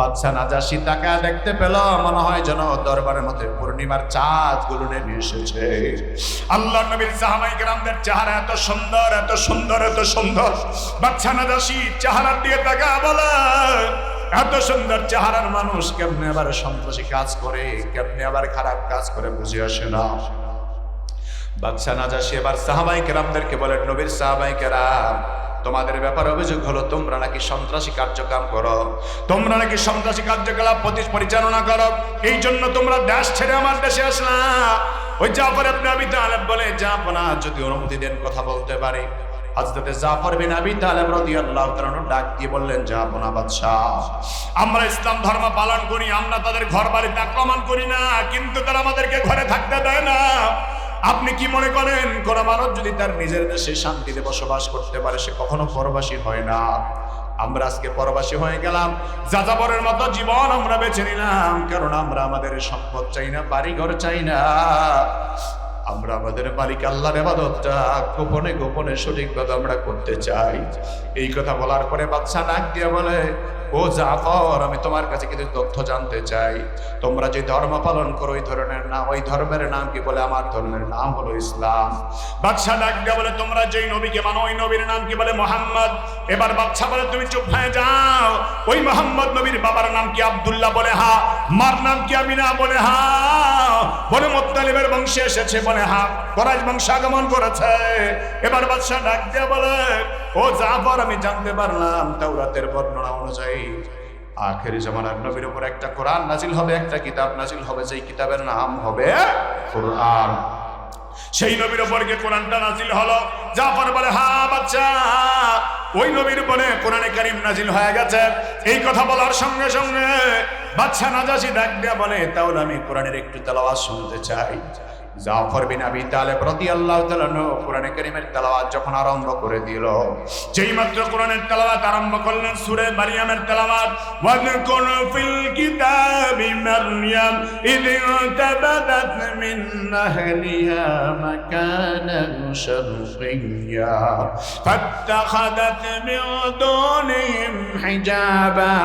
বাদশা নাজাশি তাকা দেখতে পেল মনে হয় যেন দরবারের মধ্যে পূর্ণিমার চাঁদ গুলো নেমে এসেছে। আল্লাহর নবীর সাহাবায়ে কেরামদের চেহারা এত সুন্দর, এত সুন্দর, এত সুন্দর। বাদশা নাজাশি চেহারার দিকে তাকা বলে, এত সুন্দর চেহারার মানুষ কেমনে আবার সন্ত্রাসী কাজ করে, কেমনে আবার খারাপ কাজ করে বুঝে আসে না। বাদশা নাজাশি এবার সাহাবায়ে কেরামদেরকে বলে, নবীর সাহাবায়ে কেরাম, তোমাদের ব্যাপারে অভিযোগ হলো তোমরা নাকি সন্ত্রাসী কার্যক্রম করো, তোমরা নাকি সন্ত্রাসী কার্যকলাপ পরিচালনা করো, এই জন্য তোমরা দেশ ছেড়ে আমার দেশে আসলা। ওই জাফর ইবনে আবি তালেব বলে, জাফনা যদি অনুমতি দেন কথা বলতে পারি। হযরতে জাফর বিন আবি তালেব রাদিয়াল্লাহু তাআলা ডাক দিয়ে বললেন, জাফনা বাদশাহ, আমরা ইসলাম ধর্ম পালন করি, আমরা তাদের ঘর বাড়িতে আক্রমণ করি না, কিন্তু তারা আমাদেরকে ঘরে থাকতে দেয় না। আপনি কি মনে করেন কোন মানুষ যদি তার নিজের দেশে শান্তিতে বসবাস করতে পারে সে কখনো পরবাসী হয় না? আমরা আজকে পরবাসী হয়ে গেলাম, যাযাবরের মতো জীবন আমরা বেছে নিলাম, কারণ আমরা আমাদের সম্পদ চাই না, বাড়ি ঘর চাই না, আমরা আমাদের মালিক আল্লাহর ইবাদতটা গোপনে গোপনে সঠিকভাবে আমরা করতে চাই। এই কথা বলার পরে বাদশা ডাক দিয়ে বলে, ও জাফর, আমি তোমার কাছে কিছু তথ্য জানতে চাই। তোমরা যে ধর্ম পালন করো ওই ধরনের নাম, ওই ধর্মের নাম কি? বলে, আমার ধর্মের নাম হলো ইসলাম। বাদশা ডাক দিয়ে বলে, তোমরা যেই নবীকে মানো ওই নবীর নাম কি? বলে, মুহাম্মদ। এবার বাদশা বলে, তুমি চুপ হয়ে যাও। ওই মুহাম্মদ নবীর বাবার নাম কি? আব্দুল্লাহ। বলে, হ্যাঁ। মার নাম কি? আমিনা। বলে, হ্যাঁ। বলে, মুত্তালিবের বংশে এসেছে। বলে, হ্যাঁ। কুরাইশ বংশ আগমন করেছে। এবার বাদশা ডাক দিয়ে বলে, ও জাফর, আমি জানতে পারলাম তাওরাতের বর্ণনা অনুযায়ী আখেরি জামানার নবীর উপর একটা কোরআন নাজিল হবে, একটা কিতাব নাজিল হবে, যেই কিতাবের নাম হবে কোরআন। সেই নবীর উপর কি কোরআনটা নাজিল হলো? জাফর বলে, হ্যাঁ বাদশাহ, ওই নবীর উপরে কোরআনে কারীম নাজিল হয়ে গেছে। এই কথা বলার সঙ্গে সঙ্গে বাদশা নাজাশি ডাক দিয়ে বলে, তাহলে আমি কোরআনের একটু তেলাওয়াত শুনতে চাই। জাফর বিন আবি তালেব রাদিয়াল্লাহু তাআলা কোরআনে কারীমের তেলাওয়াত যখন আরম্ভ করে দিল, যেই মাত্র কোরআনের তেলাওয়াত আরম্ভ করলেন সূরা মারইয়ামের তেলাওয়াত, ওয়াযকুর ফিল কিতাবি মারইয়াম ইয তাবাদাত মিন আহলিহা মাকানান শারকিয়্যা ফাত্তাখাদাত মিন দুনিহিম হিজাবা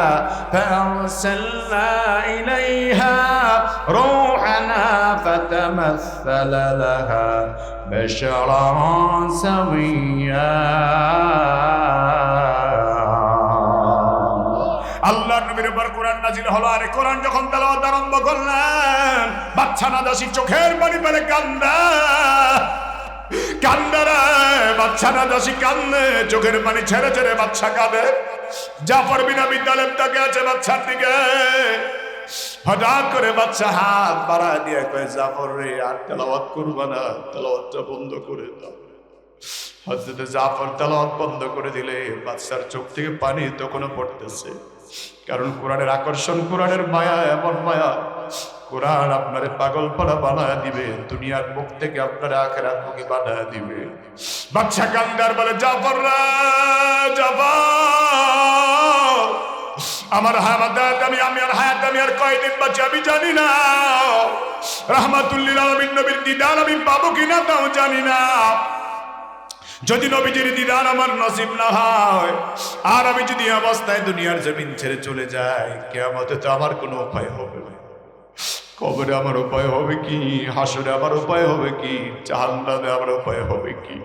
ফাআরসালনা ইলাইহা রূহানা ফাতামাস لها بشرا سويا। আল্লাহর নবীর উপর কোরআন নাজিল হলো। আর কোরআন যখন তেলাওয়াত আরম্ভ করলেন, বাদশা নাজাশি চোখের পানি ফেলে কান্দা রে, বাদশা নাজাশি কান্দে, চোখের পানি ছেড়ে ছেড়ে বাদশা কাঁদে। জাফর বিন আবি তালেব তাকে আছে বাদশার দিকে। হঠাৎ করে বাদশা হাত বাড়ায় দিয়ে কয়, জাফর রে, আর তেলাওয়াত করবা না, তেলাওয়াতটা বন্ধ করে দাও। হযরত জাফর তেলাওয়াত বন্ধ করে দিলে বাদশার চোখ থেকে পানি তখনও পড়তেছে, কারণ কোরআনের আকর্ষণ, কোরআনের মায়া এমন মায়া, কোরআন আপনারে পাগল পাড়া বানায় দিবে, দুনিয়ার মুখ থেকে আপনারে আখিরাত মুখী বানায় দিবে। বাদশা কান্দার বলে, জাফর রে, জাফর, আমার হায়াত আমি আর কয়দিন বাঁচি আমি জানি না। রাহমাতুল লিল আলামিন নবীর দিদার আমি পাবো কিনা তাও জানি না। যদি নবীজির দিদার আমার নসিব না হয়, আর আমি যদি অবস্থায় দুনিয়ার জমিন ছেড়ে চলে যাই, কিয়ামতে তো আমার কোনো উপায় হবে না। কবরে আমার উপায় হবে কি? হাসরে আমার উপায় হবে কি? জাহান্নামে আমার উপায় হবে কি?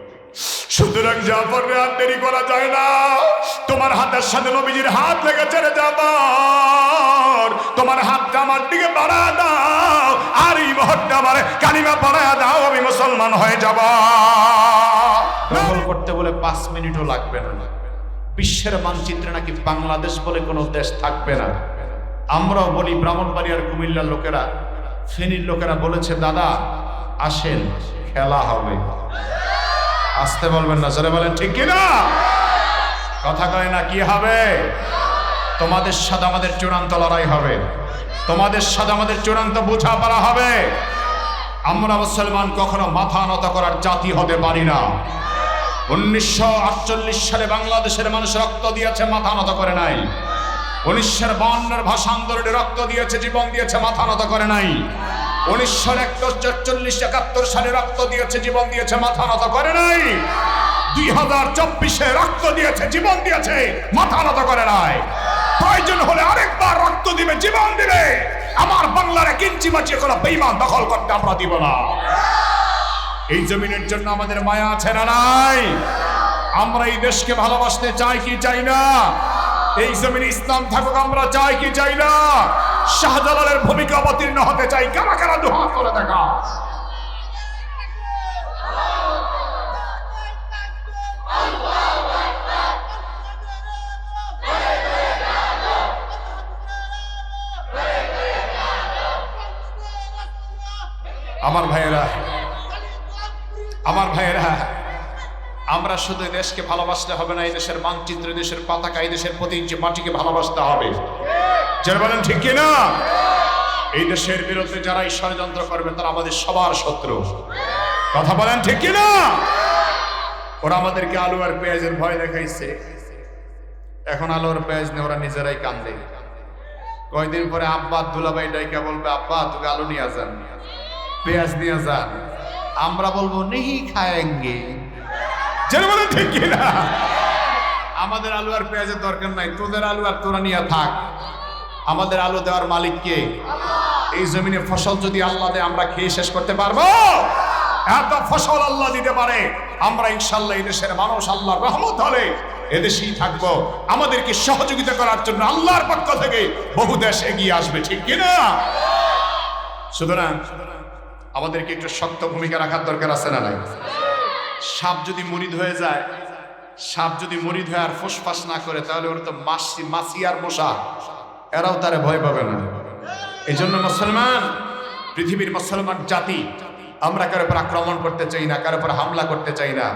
সুতরাং জাফর রে, আর দেরি করা যায় না। তোমার হাতের সাথে নবীজির হাত লেগেছে রে জাফর, তোমার হাতটা আমার দিকে বাড়া দাও, আর এই মুহূর্তে আমার কালিমা পড়ায়া দাও, আমি মুসলমান হয়ে যাব। দখল করতে বলে 5 মিনিটও লাগবে না। বিশ্বের মানচিত্রে নাকি বাংলাদেশ বলে কোনো দেশ থাকবে না। আমরাও বলি, ব্রাহ্মণবাড়িয়ার কুমিল্লার লোকেরা, ফেনীর লোকেরা বলেছে, দাদা আসেন খেলা হবে। আসতে বলবেন না, জোরে বলেন ঠিক কিনা? কথা কয় না, কি হবে? তোমাদের সাথে আমাদের চূড়ান্ত লড়াই হবে, তোমাদের সাথে আমাদের চূড়ান্ত বোঝাপড়া হবে। আমরা মুসলমান কখনো মাথা নত করার জাতি হতে পারি না। 1948 সালে বাংলাদেশের মানুষ রক্ত দিয়েছে, মাথা নত করে নাই। 1952 ভাষা আন্দোলনে রক্ত দিয়েছে, জীবন দিয়েছে, মাথা নত করে নাই। 1941-41 সালে রক্ত দিয়েছে, জীবন দিয়েছে, মাথা নত করে নাই। 2024 রক্ত দিয়েছে, জীবন দিয়েছে, মাথা নত করে নাই। প্রয়োজন হলে আরেকবার রক্ত ইঞ্চি মাটি কোনো বেঈমান দখল করতে আমরা দিব না। এই জমিনের জন্য আমাদের মায়া আছে না নাই? আমরা এই দেশকে ভালোবাসতে চাই কি চাই না? এই জমিনে ইসলাম থাকুক আমরা চাই কি চাই না? শাহজালালের ভূমিকা অবতীর্ণ হতে চাই, কারা কারা দুহাত করে দেখা। আমার ভাইয়েরা, আমার ভাইয়েরা, আমরা শুধু দেশকে ভালোবাসতে হবে না, এই দেশের মানচিত্র, দেশের পতাকা, এই দেশের প্রতি ইঞ্চি মাটিকে ভালোবাসতে হবে। যারা বলেন ঠিক কিনা? এই দেশের বিরুদ্ধে যারা এই ষড়যন্ত্র করবে তারা আমাদের সবার শত্রু। কথা বলেন ঠিক কিনা? ওরা আমাদেরকে আলু আর পেঁয়াজের ভয় দেখাইছে, এখন আলু আর পেঁয়াজ নিয়ে ওরা নিজেরাই কান্দে। কয়দিন পরে আব্বা দুলাভাই ডাইকা বলবে, আব্বা তোকে আলু নিয়ে যান, পেঁয়াজ নিয়ে যান। আমরা বলবো নেহি খায়েঙ্গে। যারা বলেন ঠিক কিনা? আমাদের আলু আর পেঁয়াজের দরকার নাই, তোদের আলু আর তোরা নিয়ে থাক। আমাদের আলু দেওয়ার মালিক কে? এই জমিনে ফসল যদি আল্লাহ দেয় আমরা খেয়ে শেষ করতে পারবো? এত ফসল আল্লাহ দিতে পারে, আমরা ইনশাআল্লাহ এই দেশের মানুষ আল্লাহর রহমত হলে এদেশেই থাকবো। আমাদেরকে সহযোগিতা করার জন্য আল্লাহর পক্ষ থেকে বহু দেশ এগিয়ে আসবে, ঠিক কিনা? সুতরাং আমাদেরকে একটু শক্ত ভূমিকা রাখার দরকার আছে না নাই? সাপ যদি মরিদ হয়ে যায়, সাপ যদি মরিদ হয়ে আর ফুসফাস না করে, তাহলে ওরা তো মাছি আর মশা, এরাও তারে ভয় পাবে না। এই জন্য মুসলমান, পৃথিবীর মুসলমান জাতি, আমরা কারোর উপর আক্রমণ করতে চাই না, কারোর উপর হামলা করতে চাই না,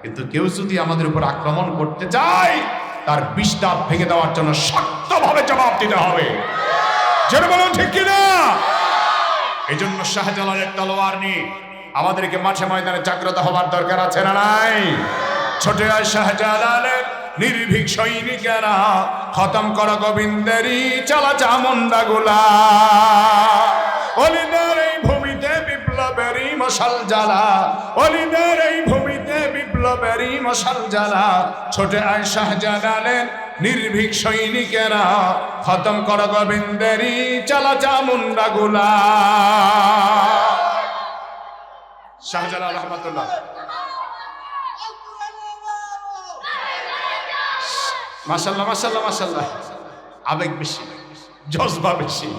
কিন্তু কেউ যদি আমাদের উপর আক্রমণ করতে চায় তার বিষ দাঁত ভেঙে দেওয়ার জন্য শক্তভাবে জবাব দিতে হবে। জোরে বলুন ঠিক কিনা? এই জন্য শাহজালালের তলোয়ার নিয়ে আমাদেরকে মাঠে ময়দানে জাগ্রত হবার দরকার আছে না নাই? ছোট শাহজালালের নির্ভীক সৈনিকেরা খতম কর গোবিন্দেরই চালা চামুন্ডা গুলা। অলিদের এই ভূমিতে বিপ্লবেরই মশাল জ্বালা, অলিদের এই ভূমিতে বিপ্লবেরই মশাল জ্বালা। ছোট শাহজালালের নির্ভীক সৈনিকেরা খতম কর গোবিন্দেরই চালা চামুন্ডা গুলা। শাহজালাল রহমাতুল্লাহ। মাশাআল্লাহ মাশাআল্লাহ মাশাআল্লাহ, আবেগ বেশি, জজবা বেশি।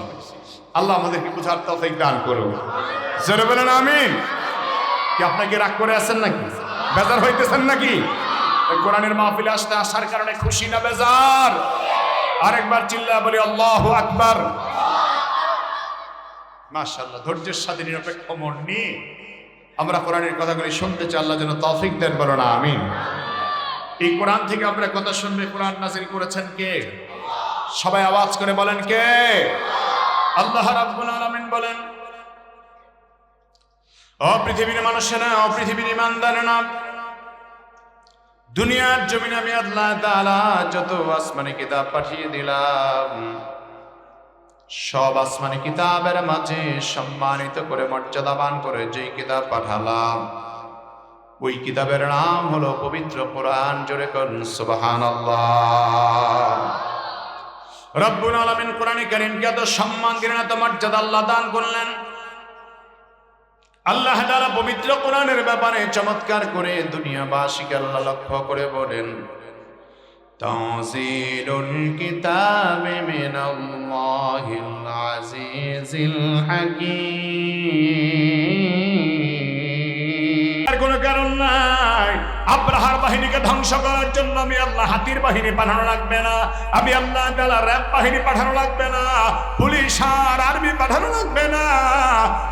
আল্লাহ আমাদেরকে বুঝার তৌফিক দান করুন। জোরে বলেন আমিন। কি আপনাকে রাগ করে আছেন নাকি? বেজার হইতেছেন নাকি? কোরআনের মাহফিলে আসতে আসার কারণে খুশি না বেজার? আরেকবার চিল্লায়া বলি আল্লাহু আকবার। মাশাআল্লাহ, ধৈর্যের সাথে নিরপেক্ষ মন নিয়ে আমরা কোরআনের কথাগুলি শুনতে চাই। আল্লাহ যেন তৌফিক দেন, বলো না আমিন। এই কোরআন থেকে আমরা কথা শুনবে, কোরআন নাযিল করেছেন কে? সবাই আওয়াজ করে বলেন কে? আল্লাহ রাব্বুল আলামিন বলেন, ও পৃথিবীর মানুষেরা, ও পৃথিবীর ঈমানদারেরা, দুনিয়ার জমিনে আমি আল্লাহ তাআলা যত আসমানি কিতাব পাঠিয়ে দিলাম, সব আসমানি কিতাবের মাঝে সম্মানিত করে মর্যাদাবান করে যেই কিতাব পাঠালাম, ওই কিতাবের নাম হলো পবিত্র কোরআন। জোরে কোন সুবহানাল্লাহ। রব্বুল আলামিন কোরআনে কারীমকে এত সম্মান দিলেন, এত মর্যাদা আল্লাহ দান করলেন। আল্লাহ তাআলা পবিত্র কোরআনের ব্যাপারে চমৎকার করে দুনিয়াবাসীকে আল্লাহ লক্ষ্য করে বলেন, তানজিলুল কিতাবি মিনাল্লাহিল আজিজিল হাকীম। আর কোনো কারণ নাই আব্রাহার বাহিনীকে ধ্বংস করার জন্য আমি আল্লাহ হাতির বাহিনী পাঠানো লাগবে না, আমি আল্লাহ তাআলা র‍্যাব বাহিনী পাঠানো লাগবে না, পুলিশ আর আর্মি পাঠানো লাগবে না।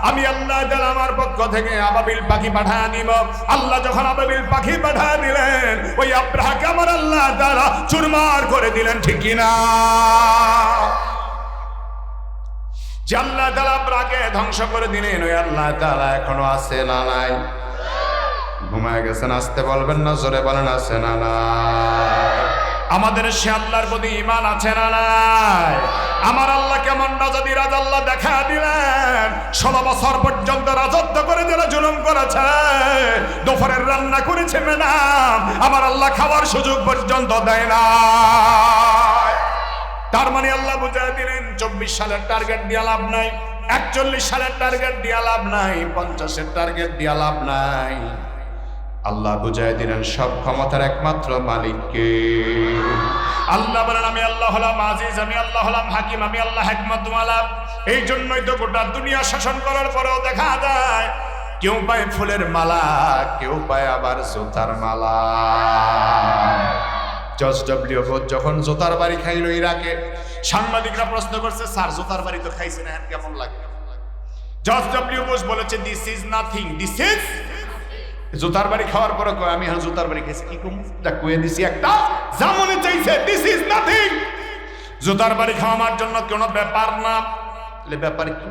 আমি আল্লাহ তাআলা আমার পক্ষ থেকে আবাবিল পাখি পাঠিয়ে দিব। আল্লাহ যখন আবাবিল পাখি পাঠিয়ে দিলেন, ওই আব্রাহাকে আমার আল্লাহ তাআলা চুরমার করে দিলেন, ঠিক কি না? যে আল্লাহ তাআলা আব্রাহাকে ধ্বংস করে দিলেন, ওই আল্লাহ তাআলা এখনো আছে না নাই? ঘুমায় গেছেন? আসতে বলবেন না, জোরে বলেন আছে না নাই? আমাদের সে আল্লাহর প্রতি ঈমান আছে না নাই? আমার আল্লাহ কেমন রাজাদি রাজা আল্লাহ দেখা দিলেন। 16 বছর পর্যন্ত রাজত্ব করে যারা জুলুম করেছে, দুপুরের রান্না করেছে ম্যাডাম, আমার আল্লাহ খাওয়ার সুযোগ পর্যন্ত দেয় না। তার মানে আল্লাহ বুঝাই দিলেন 24 সালের টার্গেট দিয়ে লাভ নাই, 41 সালের টার্গেট দিয়া লাভ নাই, 50-এর টার্গেট দিয়া লাভ নাই। আল্লাহ বুঝাই দিলেন সব ক্ষমতার একমাত্র মালিককে। আল্লাহ বলেন আমি আল্লাহ হলাম আজিজ, আমি আল্লাহ হলাম হাকিম, আমি আল্লাহ হিকমতওয়ালা। এই জন্যই তো গোটা দুনিয়া শাসন করার পরেও দেখা যায় কেউ পায় ফুলের মালা, কেউ পায় আবার জুতার মালা। জর্জ ডব্লিউ বুশ যখন জুতার বাড়ি খাইল ইরাকে, সাংবাদিকরা প্রশ্ন করছে স্যার জুতার বাড়ি তো খাইছে না, কেমন লাগে? জর্জ ডব্লিউ বুশ বলেছে this is nothing, this is জুতার বাড়ি খাওয়ার পরে কয় আমি জুতার বাড়ি খাইছি, কি কম তা কয়ে দিছি একটা যা মনে চাইছে, দিস ইজ নাথিং। জুতার বাড়ি খাওয়ার জন্য কোনো ব্যাপার না। ব্যাপার কি?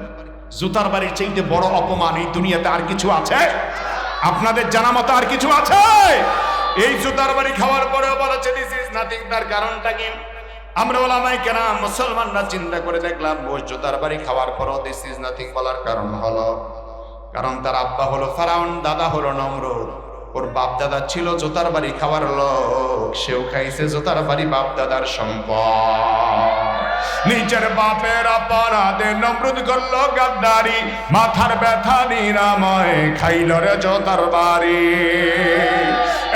জুতার বাড়ির চাইতে বড় অপমান এই দুনিয়াতে আর কিছু আছে? আপনাদের জানা মতো আর কিছু আছে? এই জুতার বাড়ি খাওয়ার পরেও বলেছে দিস ইজ নাথিং। তার কারণটা কি? আমরা ওলামায়ে কেরাম মুসলমানরা চিন্তা করে দেখলাম বুশ জুতার বাড়ি খাওয়ার পরও দিস ইজ নাথিং বলার কারণ হলো, কারণ তার আব্বা হলো ফেরাউন, দাদা হলো নমরুদ। ওর বাপ দাদা ছিল জুতার বাড়ি খাওয়ার লোক, সেও খাইছে জুতার বাড়ি বাপ দাদার সম্পদ। নিজের বাপের অপরাধে নমরুদ করলো গাদ্দারি, মাথার ব্যথা নিরাময় খাইল রে জুতার বাড়ি।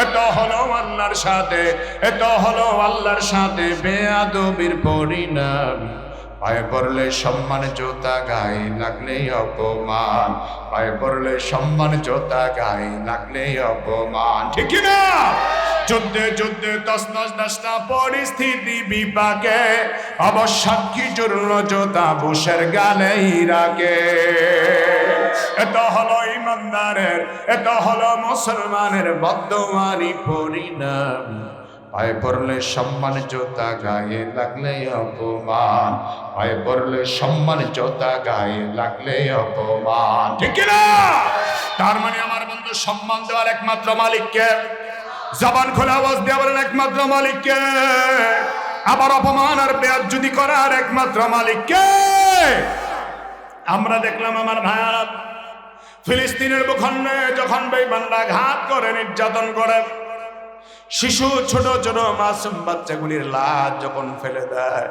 এত হলো আল্লাহর সাথে, এত হলো আল্লাহর সাথে বেয়াদবির পরিণাম। পায়ে পড়লে সম্মান, জোতা গায়ে লাগলে অপমান। পায়ে পড়লে সম্মান, জোতা গায়ে লাগলে অপমান। ঠিক না? যুদ্ধে যুদ্ধে তছনছ নষ্ট পরিস্থিতি বিপাকে, অবসাক্ষী জুড়ল জোতা বুশের গালে ইরাকে। এত হলো ইমানদারের, এত হলো মুসলমানের বদদুয়ারি পরিণাম। পায়ে পড়লে সম্মান, জোতা গায়ে লাগলে অপমান। পায়ে পড়লে সম্মান, জোতা গায়ে লাগলে অপমান। ঠিক না? তার মানে আমার বন্ধু সম্মান দেওয়ার একমাত্র মালিককে। জবান খোলা আওয়াজ দিয়ে বলেন একমাত্র মালিককে। আবার অপমান আর বেয়াজ্জতি করার একমাত্র মালিককে। আমরা দেখলাম আমার ভাইয়ারা ফিলিস্তিনের ভূখণ্ডে যখন বেঈমানরা ঘাত করে, নির্যাতন করে, শিশু ছোট ছোট মাসুম বাচ্চাগুলির লাশ যখন ফেলে দেয়,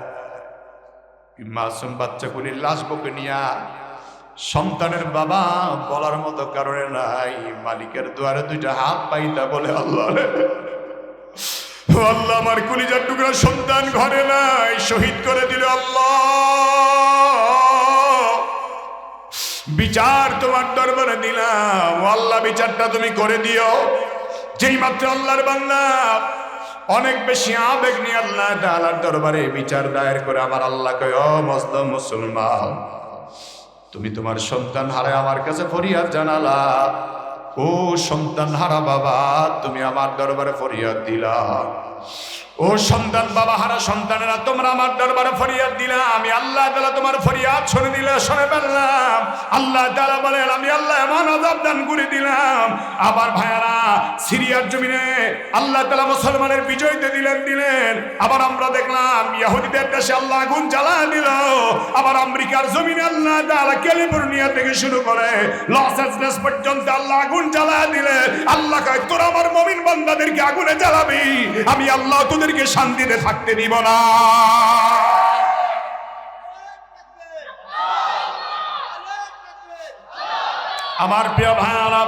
মাসুম বাচ্চাগুলির লাশ বুকে নিয়া সন্তানের বাবা বলার মতো কারণে নাই, মালিকের দুয়ারে দুইটা হাত পাইতা বলে আল্লাহ রে আল্লাহ আমার কলিজার টুকরা সন্তান ঘরে নাই, শহীদ করে দিল আল্লাহ। বিচার তোমার দরবারে দিলাম আল্লাহ, বিচারটা তুমি করে দিও। যেই মাত্র আল্লাহর বান্দা অনেক বেশি আবেগ নিয়ে আল্লাহ তাআলার দরবারে বিচার দায়ের করে, আমার আল্লাহ কয় ও মুসলিম মুসলমান, তুমি তোমার সন্তান হারে আমার কাছে ফরিয়াদ জানালা। ও সন্তান হারা বাবা, তুমি আমার দরবারে ফরিয়াদ দিলা। ও সন্তান বাবা হারা সন্তানেরা, তোমরা আমার দরবারে ফরিয়াদ দিলা। আমি আল্লাহ তাআলা তোমার ফরিয়াদ শুনে দিলে শুনে পেলাম। আল্লাহ তাআলা বলেন আমি আল্লাহ এমন আযাব দান করে দিলাম। আবার ভাইয়ারা সিরিয়ার জমিনে আল্লাহ তাআলা মুসলমানের বিজয়তে দিলেন। আবার আমরা দেখলাম ইহুদিদের দেশে আল্লাহ আগুন জ্বালায় দিল। আবার আমেরিকার জমিনে আল্লাহ তাআলা ক্যালিফোর্নিয়া থেকে শুরু করে লস অ্যাঞ্জেলেস পর্যন্ত আল্লাহ আগুন জ্বালায় দিলেন। আল্লাহ কয় তোরা আমার মুমিন বান্দাদেরকে আগুনে জ্বালাবি, আমি আল্লাহ তোদেরকে শান্তিতে থাকতে দিব না। আমার প্রিয় ভাইরা,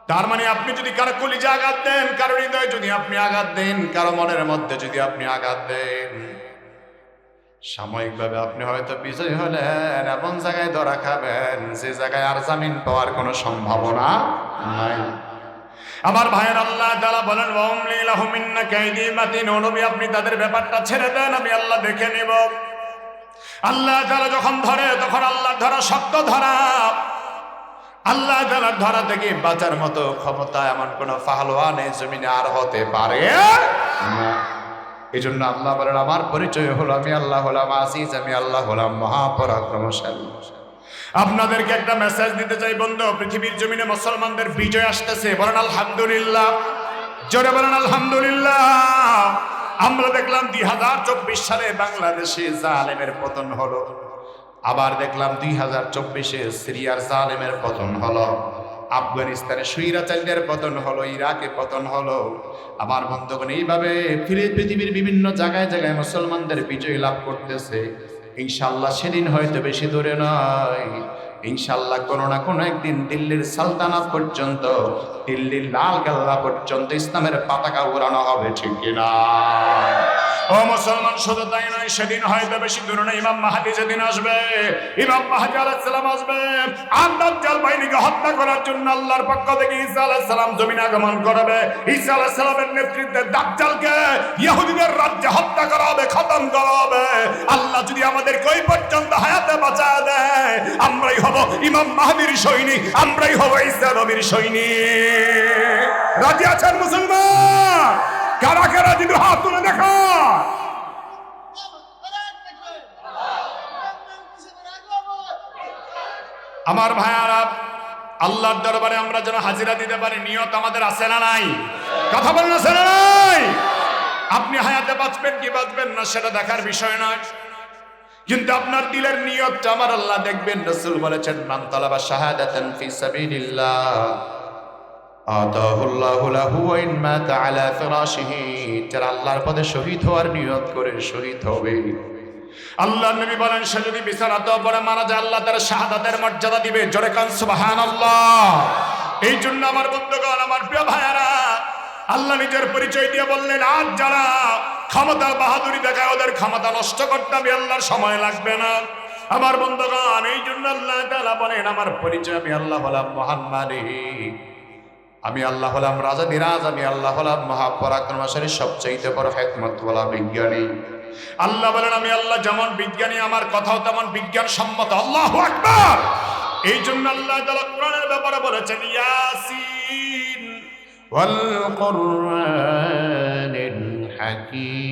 তার মানে আপনি যদি কারো কলিজা আঘাত দেন, কারো হৃদয়ে যদি আপনি আঘাত দেন, কারো মনের মধ্যে যদি আপনি আঘাত দেন, সাময়িকভাবে আপনি হয়তো বিজয় হলেন, এমন জায়গায় ধরা খাবেন যে জায়গায় আর জামিন পাওয়ার কোনো সম্ভাবনা নাই। আমার ভাইয়ের আল্লাহ তাআলা বলেন ওয়ামলি লাহুম ইন্না কাইদি মাতিন, নবী আপনি তাদের ব্যাপারটা ছেড়ে দেন, আমি আল্লাহ দেখে নেব। আল্লাহ তাআলা যখন ধরে তখন আল্লাহ ধরা শক্ত ধরা। আল্লাহ তাআলার ধরা থেকে বাঁচার মতো ক্ষমতা এমন কোন পাহলওয়ান এই জমিনে আর হতে পারে না। এই জন্য আল্লাহ বলেন আমার পরিচয় হলো আমি আল্লাহ হলাম আজিজ, আমি আল্লাহ হলাম মহাপরাক্রমশালী। আপনাদেরকে একটা মেসেজ দিতে চাই বন্ধু, পৃথিবীর জমিনে মুসলমানদের বিজয় আসতেছে, বলেন আলহামদুলিল্লাহ, জোরে বলেন আলহামদুলিল্লাহ। আমরা দেখলাম 2024 সালে বাংলাদেশে জালেমের পতন হলো, আবার দেখলাম 2024-এ সিরিয়ার জালেমের পতন হলো, আফগানিস্তানে স্বৈরাচারীদের পতন হলো, ইরাকে পতন হলো। আমার বন্ধুগণ এইভাবে ফিরে পৃথিবীর বিভিন্ন জায়গায় জায়গায় মুসলমানদের বিজয় লাভ করতেছে। ইনশাআল্লাহ সেদিন হয়তো বেশি দূরে নয়, ইনশাআল্লাহ কোনো না কোনো একদিন দিল্লির সালতানাত পর্যন্ত, দিল্লির লাল কেল্লা পর্যন্ত ইসলামের পতাকা উড়ানো হবে, ঠিক কিনা? ও মুসলমান, শুধু তাই নয়, সেদিন হয়তো বেশি দূরে নয়, ইমাম মাহদী যেদিন আসবে, ইমাম মাহদী আলাইহিস সালাম আসবে, আর দাজ্জাল বাহিনীকে হত্যা করার জন্য আল্লাহর পক্ষ থেকে ঈসা আলাইহিস সালাম জমিনে আগমন করবে। ঈসা আলাইহিস সালামের নেতৃত্বে দাজ্জালকে ইহুদিদের রাজ্যে হত্যা করা হবে, খতম করা হবে। আল্লাহ যদি আমাদেরকে ওই পর্যন্ত হায়াতে বাঁচায় দেয়, আমরাই হব ইমাম মাহদীর সৈনিক, আমরাই হব ঈসা নবীর সৈনিক। রাজি আছেন মুসলমান? কারা কারা যদি হাত তুলে দেখা। আমার ভাইয়ারা, আল্লাহর দরবারে আমরা যেন হাজিরা দিতে পারি, নিয়ত আমাদের আছে না নাই? কথা বলেন, আছে না নাই? আপনি হায়াতে বাঁচবেন কি বাঁচবেন না সেটা দেখার বিষয় নয়, কিন্তু আপনার দিলের নিয়তটা আমার আল্লাহ দেখবেন। রাসূল বলেছেন, মান তালাবা শাহাদাতান ফি সাবিলিল্লাহ আতাহুল্লাহু লাহু ওয়া ইন মাতা আলা ফিরাশিহি। যারা আল্লাহর পথে শহীদ হওয়ার নিয়ত করে শহীদ হবে, আল্লাহর নবী বলেন, সে যদি বিছানাতে পড়ে মারা যায়, আল্লাহ তার শাহাদাতের মর্যাদা দিবে। জোরে কান সুবহানাল্লাহ। এই জন্য আমার বন্ধুগণ, আমার প্রিয় ভাইয়ারা, আল্লাহ নিজের পরিচয় দিয়ে বললেন, আজ যারা ক্ষমতা বাহাদুরি দেখায় ওদের ক্ষমতা নষ্ট করতে আমি আল্লাহর সময় লাগবে না। আমার বন্ধুগণ, এই জন্য আল্লাহ তাআলা বলেন, আমার পরিচয় আমি আল্লাহ হলাম মহানমানী, আমি আল্লাহ হলাম রাজা দিরাজ, আমি আল্লাহ হলাম মহাপরাক্রমশালী, সবচাইতে বড় হিকমতওয়ালা বিজ্ঞানী। আল্লাহ বলেন, আমি আল্লাহ যেমন বিজ্ঞানী, আমার কথাও তেমন বিজ্ঞান সম্মত। আল্লাহু আকবার। এই জন্য আল্লাহ তাআলা কোরআনের ব্যাপারে বলেছেন, ইয়াসিন ওয়াল কুরআনিল হাকীম।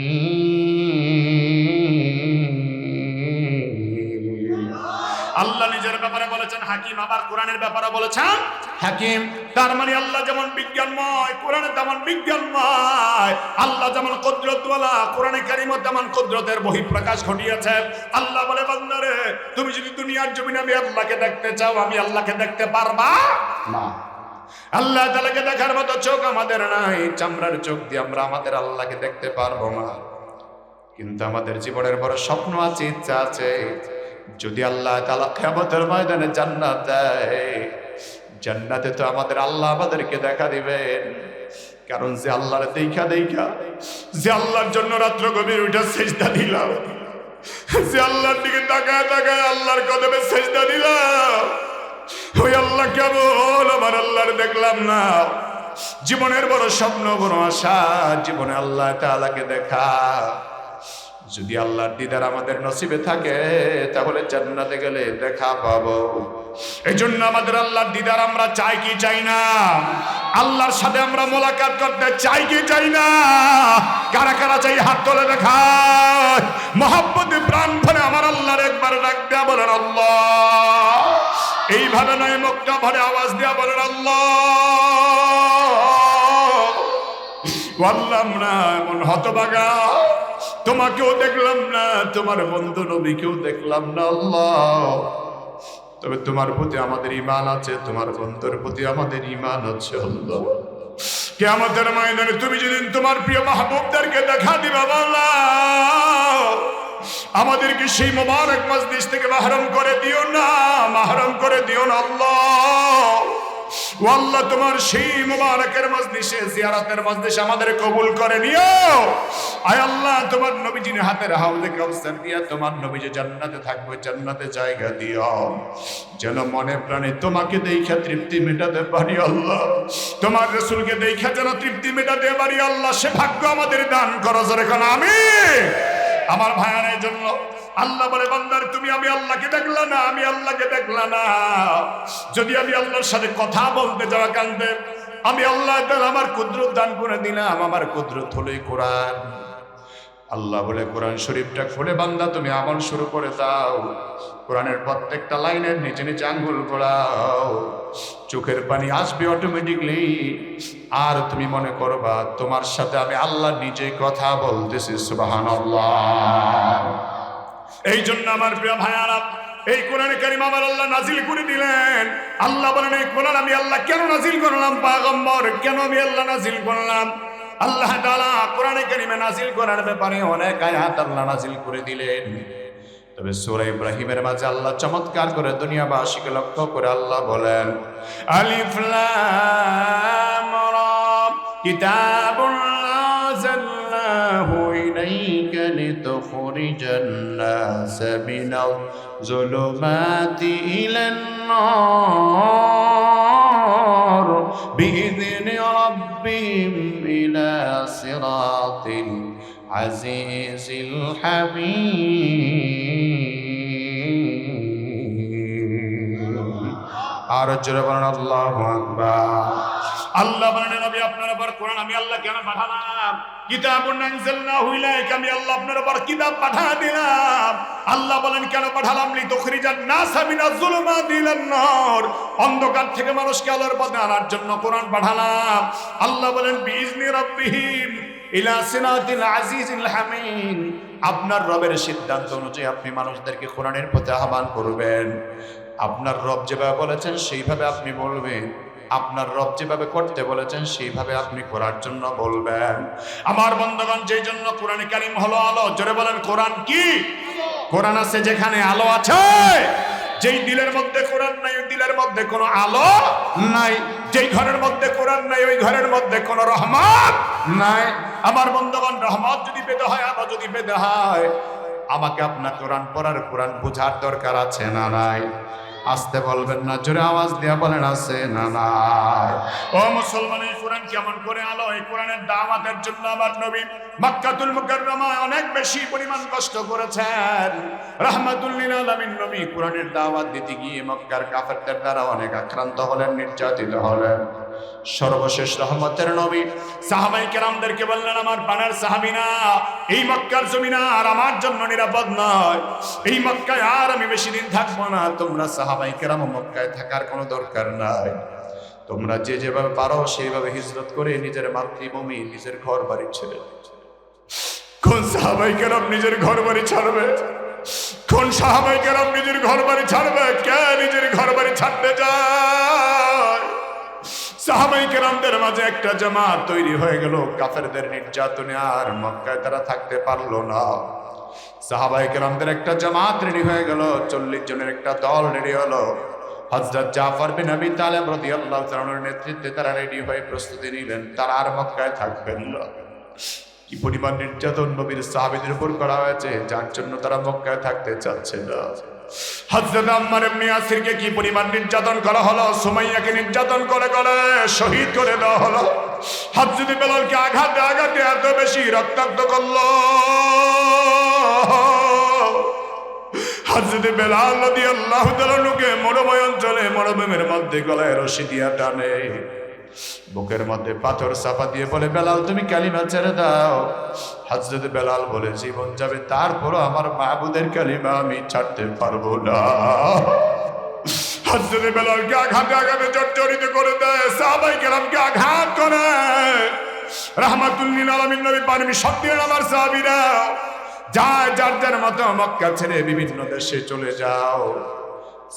আল্লাহ নিজের ব্যাপারে বলেছেন হাকিম, আবার কোরআনের ব্যাপারে বলেছেন হাকিম। তার মানে আল্লাহ যেমন বিজ্ঞানময়, কোরআনে তেমন বিজ্ঞানময়। আল্লাহ যেমন কুদরতওয়ালা, কোরআনে কারীমে তেমন কুদরতের বহিঃপ্রকাশ ঘটিয়েছে। আল্লাহ বলে, বান্দারে, তুমি যদি দুনিয়ার জমিনে আমি আল্লাহকে দেখতে চাও, আমি আল্লাহকে দেখতে পারবা না। আল্লাহ তাআলাকে দেখার মতো চোখ আমাদের নাই, চামড়ার চোখ দিয়ে আমরা আমাদের আল্লাহকে দেখতে পারবো না। কিন্তু আমাদের জীবনের বড় স্বপ্ন আছে, ইচ্ছা আছে, যদি আল্লাহ তাআলা কিয়ামতের ময়দানে জান্নাত দেয়, জান্নাতে তো আমাদের আল্লাহ আমাদেরকে দেখা দিবেন। কারণ যে আল্লাহর দেখা দেখা, যে আল্লাহর জন্য রাত্র গভীর উঠে সিজদা দিলাম, যে আল্লাহর দিকে তাকায় তাকায় আল্লাহর কদমে সিজদা দিলাম, ওই আল্লাহ কেমন আমার আল্লাহর দেখলাম না। জীবনের বড় স্বপ্ন, বড় আশা, জীবনে আল্লাহ তাআলাকে দেখা। যদি আল্লাহর দিদার আমাদের নসিবে থাকে, তাহলে জান্নাতে গেলে দেখা পাবো। এই জন্য আমাদের আল্লাহর দিদার আমরা চাই কি চাই না? আল্লাহর সাথে আমরা মোলাকাত করতে চাই কি চাই না? কারা কারা চাই হাত তুলে দেখায়। মহব্বতে প্রাণ ভরে আমার আল্লাহর একবার ডাক দেয়া বলেন আল্লাহ। এইভাবে নয়, মুখটা ভরে আওয়াজ দেয়া বলেন আল্লাহ। বললাম না এমন হতভাগা, তোমাকেও দেখলাম না, তোমার বন্ধু নবীকেও দেখলাম না আল্লাহ। তবে তোমার প্রতি আমাদের ঈমান আছে, তোমার বন্ধুর প্রতি আমাদের ঈমান আছে আল্লাহ। কিয়ামতের ময়দানে তুমি যেদিন তোমার প্রিয় মাহবুবদেরকে দেখা দিবা আল্লাহ, আমাদেরকে সেই মোবারক মজলিস থেকে মাহরুম করে দিও না, মাহরুম করে দিও না আল্লাহ। ও আল্লাহ, তোমার সেই মুবারকের মজলিসে, জিয়ারতের মজলিসে আমাদের কবুল করে নিও। আয় আল্লাহ, তোমার নবীজির হাতের হাউজে কাউসার দিয়া তোমার নবী যে জান্নাতে থাকবে, জান্নাতে জায়গা দিও, যেন মনে প্রাণে তোমাকে দেখা তৃপ্তি মেটাতে পারি আল্লাহ। তোমার রাসূলকে দেখা যেন তৃপ্তি মেটাতে পারি আল্লাহ। সে ভাগ্য আমাদের দান করো, জোরে কোন আমিন। আমার ভাইয়ানের জন্য আল্লাহ বলে, বান্দার তুমি আমি আল্লাহকে দেখলা না, আমি আল্লাহকে দেখলা না। যদি আমি আল্লাহর সাথে কথা বলতে যাওয়া কান্দে, আমি আল্লাহ তাআলা আমার কুদরত দান করে দিলাম, আমার কুদরত হলো কোরআন। আল্লাহ বলে, কোরআন শরীফটা খুলে বান্দা তুমি আমল শুরু করে দাও। কোরআনের প্রত্যেকটা লাইনের নিচে নিচে আঙ্গুল ঘোরাও, চোখের পানি আসবে অটোমেটিকলি। আর তুমি মনে করবা তোমার সাথে আমি আল্লাহ নিজে কথা বলতেছি। সুবহানাল্লাহ। এই জন্য আমার প্রিয় ভাইয়ারা, এই কোরআনে কারীম আমার আল্লাহ নাজিল করে দিলেন। আল্লাহ বলেন, এই কোরআন আমি আল্লাহ কেন নাজিল করলাম? পয়গম্বর কেন আমি আল্লাহ নাজিল করলাম? আল্লাহ তাআলা কোরআনে কারীমে নাজিল করার ব্যাপারে অনেক আয়াত আল্লাহ নাজিল করে দিলেন। তবে সূরা ইব্রাহিমের মাঝে আল্লাহ চমৎকার করে দুনিয়াবাসীকে লক্ষ্য করে আল্লাহ বলেন, আলিফ লাম রা কিতাবুন আনজালনাহু ইলাইকা লিতুখরিজান নাস মিনাল যুলুমাতি ইলান নার বিইذনি রাব্বিহিম ইলা সিরাতিল আজিজিল হামিদ। আর জোরে বলেন আল্লাহু আকবার। আল্লাহ বলেন, নবী আপনার উপর কোরআন আমি আল্লাহ কেন পাঠালাম? কিতাবুন আনজালনাহু ইলাইকা, আমি আল্লাহ আপনার উপর কিতাব পাঠা দিলাম। আল্লাহ বলেন কেন পাঠালাম? লিতুখরিজান নাসা মিনাজ যুলুমাতি ইলান নার, অন্ধকার থেকে মানুষকে আলোর পথে আনার জন্য কোরআন পাঠালাম। আল্লাহ বলেন বিইذনি রাব্বিহিম ইলা সিরাতিল আজিজিল হামিদ, আপনার রবের সিদ্ধান্ত অনুযায়ী আপনি মানুষদেরকে কোরআনের পথে আহ্বান করবেন। আপনার রব যেভাবে বলেছেন সেইভাবে আপনি বলবেন, আপনার রব যেভাবে করতে বলেছেন সেইভাবে আপনি করার জন্য বলবেন। আমার বন্ধুগণ, যেই জন্য কোরআন কারীম হলো আলো। জোরে বলেন কোরআন কি? কোরআন আছে যেখানে আলো আছে। যেই দিলের মধ্যে কোরআন নাই ওই দিলের মধ্যে কোনো আলো নাই। যেই ঘরের মধ্যে কোরআন নাই ওই ঘরের মধ্যে কোনো রহমত নাই। আমার বন্ধুগণ, রহমত যদি পেতে হয়, আলো যদি পেতে হয়, আমাকে আপনার কোরআন পড়ার, কোরআন বোঝার দরকার আছে না নাই? আসতে বলবেন না, জোরে আওয়াজ দিয়া বলেন আছে না নাই? ও মুসলমান, এই কোরআন কেমন করে আলো? এই কোরআনের দাওয়াতের জন্য আমার নবী মক্কাতুল মুকাররমায় অনেক বেশি পরিমাণ কষ্ট করেছেন। রাহমাতুল লিল আলামিন নবী কোরআনের দাওয়াত দিতে গিয়ে মক্কার কাফেরদের দ্বারা অনেক আক্রান্ত হলেন, নির্যাতিত হলেন। সর্বশেষ রহমতের নবী সাহাবায়ে কেরামদেরকে বললেন, আমার পানার সাহাবীরা, এই মক্কার জমিন আর আমার জন্য নিরাপদ নয়। এই মক্কায় আর আমি বেশি দিন থাকবো না। তোমরা সাহাবায়ে কেরাম মক্কায় থাকার কোনো দরকার নাই। তোমরা যে যেভাবে পারো সেইভাবে হিজরত করে নিজের মাতৃভূমি, নিজের ঘর বাড়ি ছেড়ে। কোন সাহাবায়ে কেরাম নিজের ঘর বাড়ি ছাড়বে? কোন সাহাবায়ে কেরাম নিজের ঘর বাড়ি ছাড়বে? কে নিজের ঘর বাড়ি ছাড়তে যায়? সাহাবায়ে কেরামদের মাঝে একটা জামাত তৈরি হয়ে গেল। কাফেরদের নির্যাতনে আর মক্কায় তারা থাকতে পারলো না। সাহাবায়ে কেরামদের একটা জামাত রেডি হয়ে গেল, 40 জনের একটা দল রেডি হলো। হযরত জাফর বিন আবি তালেব রাদিয়াল্লাহু তাআলার নেতৃত্বে তারা রেডি হয়ে প্রস্তুতি নিলেন, তারা আর মক্কায় থাকবেন না। কি পরিমাণ নির্যাতন নবীর সাহাবীদের উপর করা হয়েছে, যার জন্য তারা মক্কায় থাকতে চাচ্ছে না। হযরত আম্মার ইবনে ইয়াসিরকে কি পরিমাণ নির্যাতন করা হলো, সুমাইয়াকে নির্যাতন করে করে শহীদ করে দেওয়া হলো। হযরত বেলালকে আঘাতে আঘাতে এত বেশি রক্তাক্ত করলো, হযরত বেলাল রাদিয়াল্লাহু তাআলা নুকে মরুময় অঞ্চলে মরুভূমির মধ্যে গলায় রশি দিয়া টানে, বুকের মধ্যে পাথর চাপা দিয়ে বলে, বেলাল তুমি কালিমা ছেড়ে দাও। হযরত বেলাল বলে, জীবন যাবে তারপরও আমার মাহবুদের কালিমা আমি ছাড়তে পারবো না। হযরত বেলালকে আঘাতে আঘাতে জর্জরিত করে দেয়, সাহাবায়ে কেরামকে আঘাত করে। রাহমাতুল লিল আলামিন নবী পানি সব দিয়ে আমার সাহাবীরা যায়, যার যার মতো মক্কা ছেড়ে বিভিন্ন দেশে চলে যাও।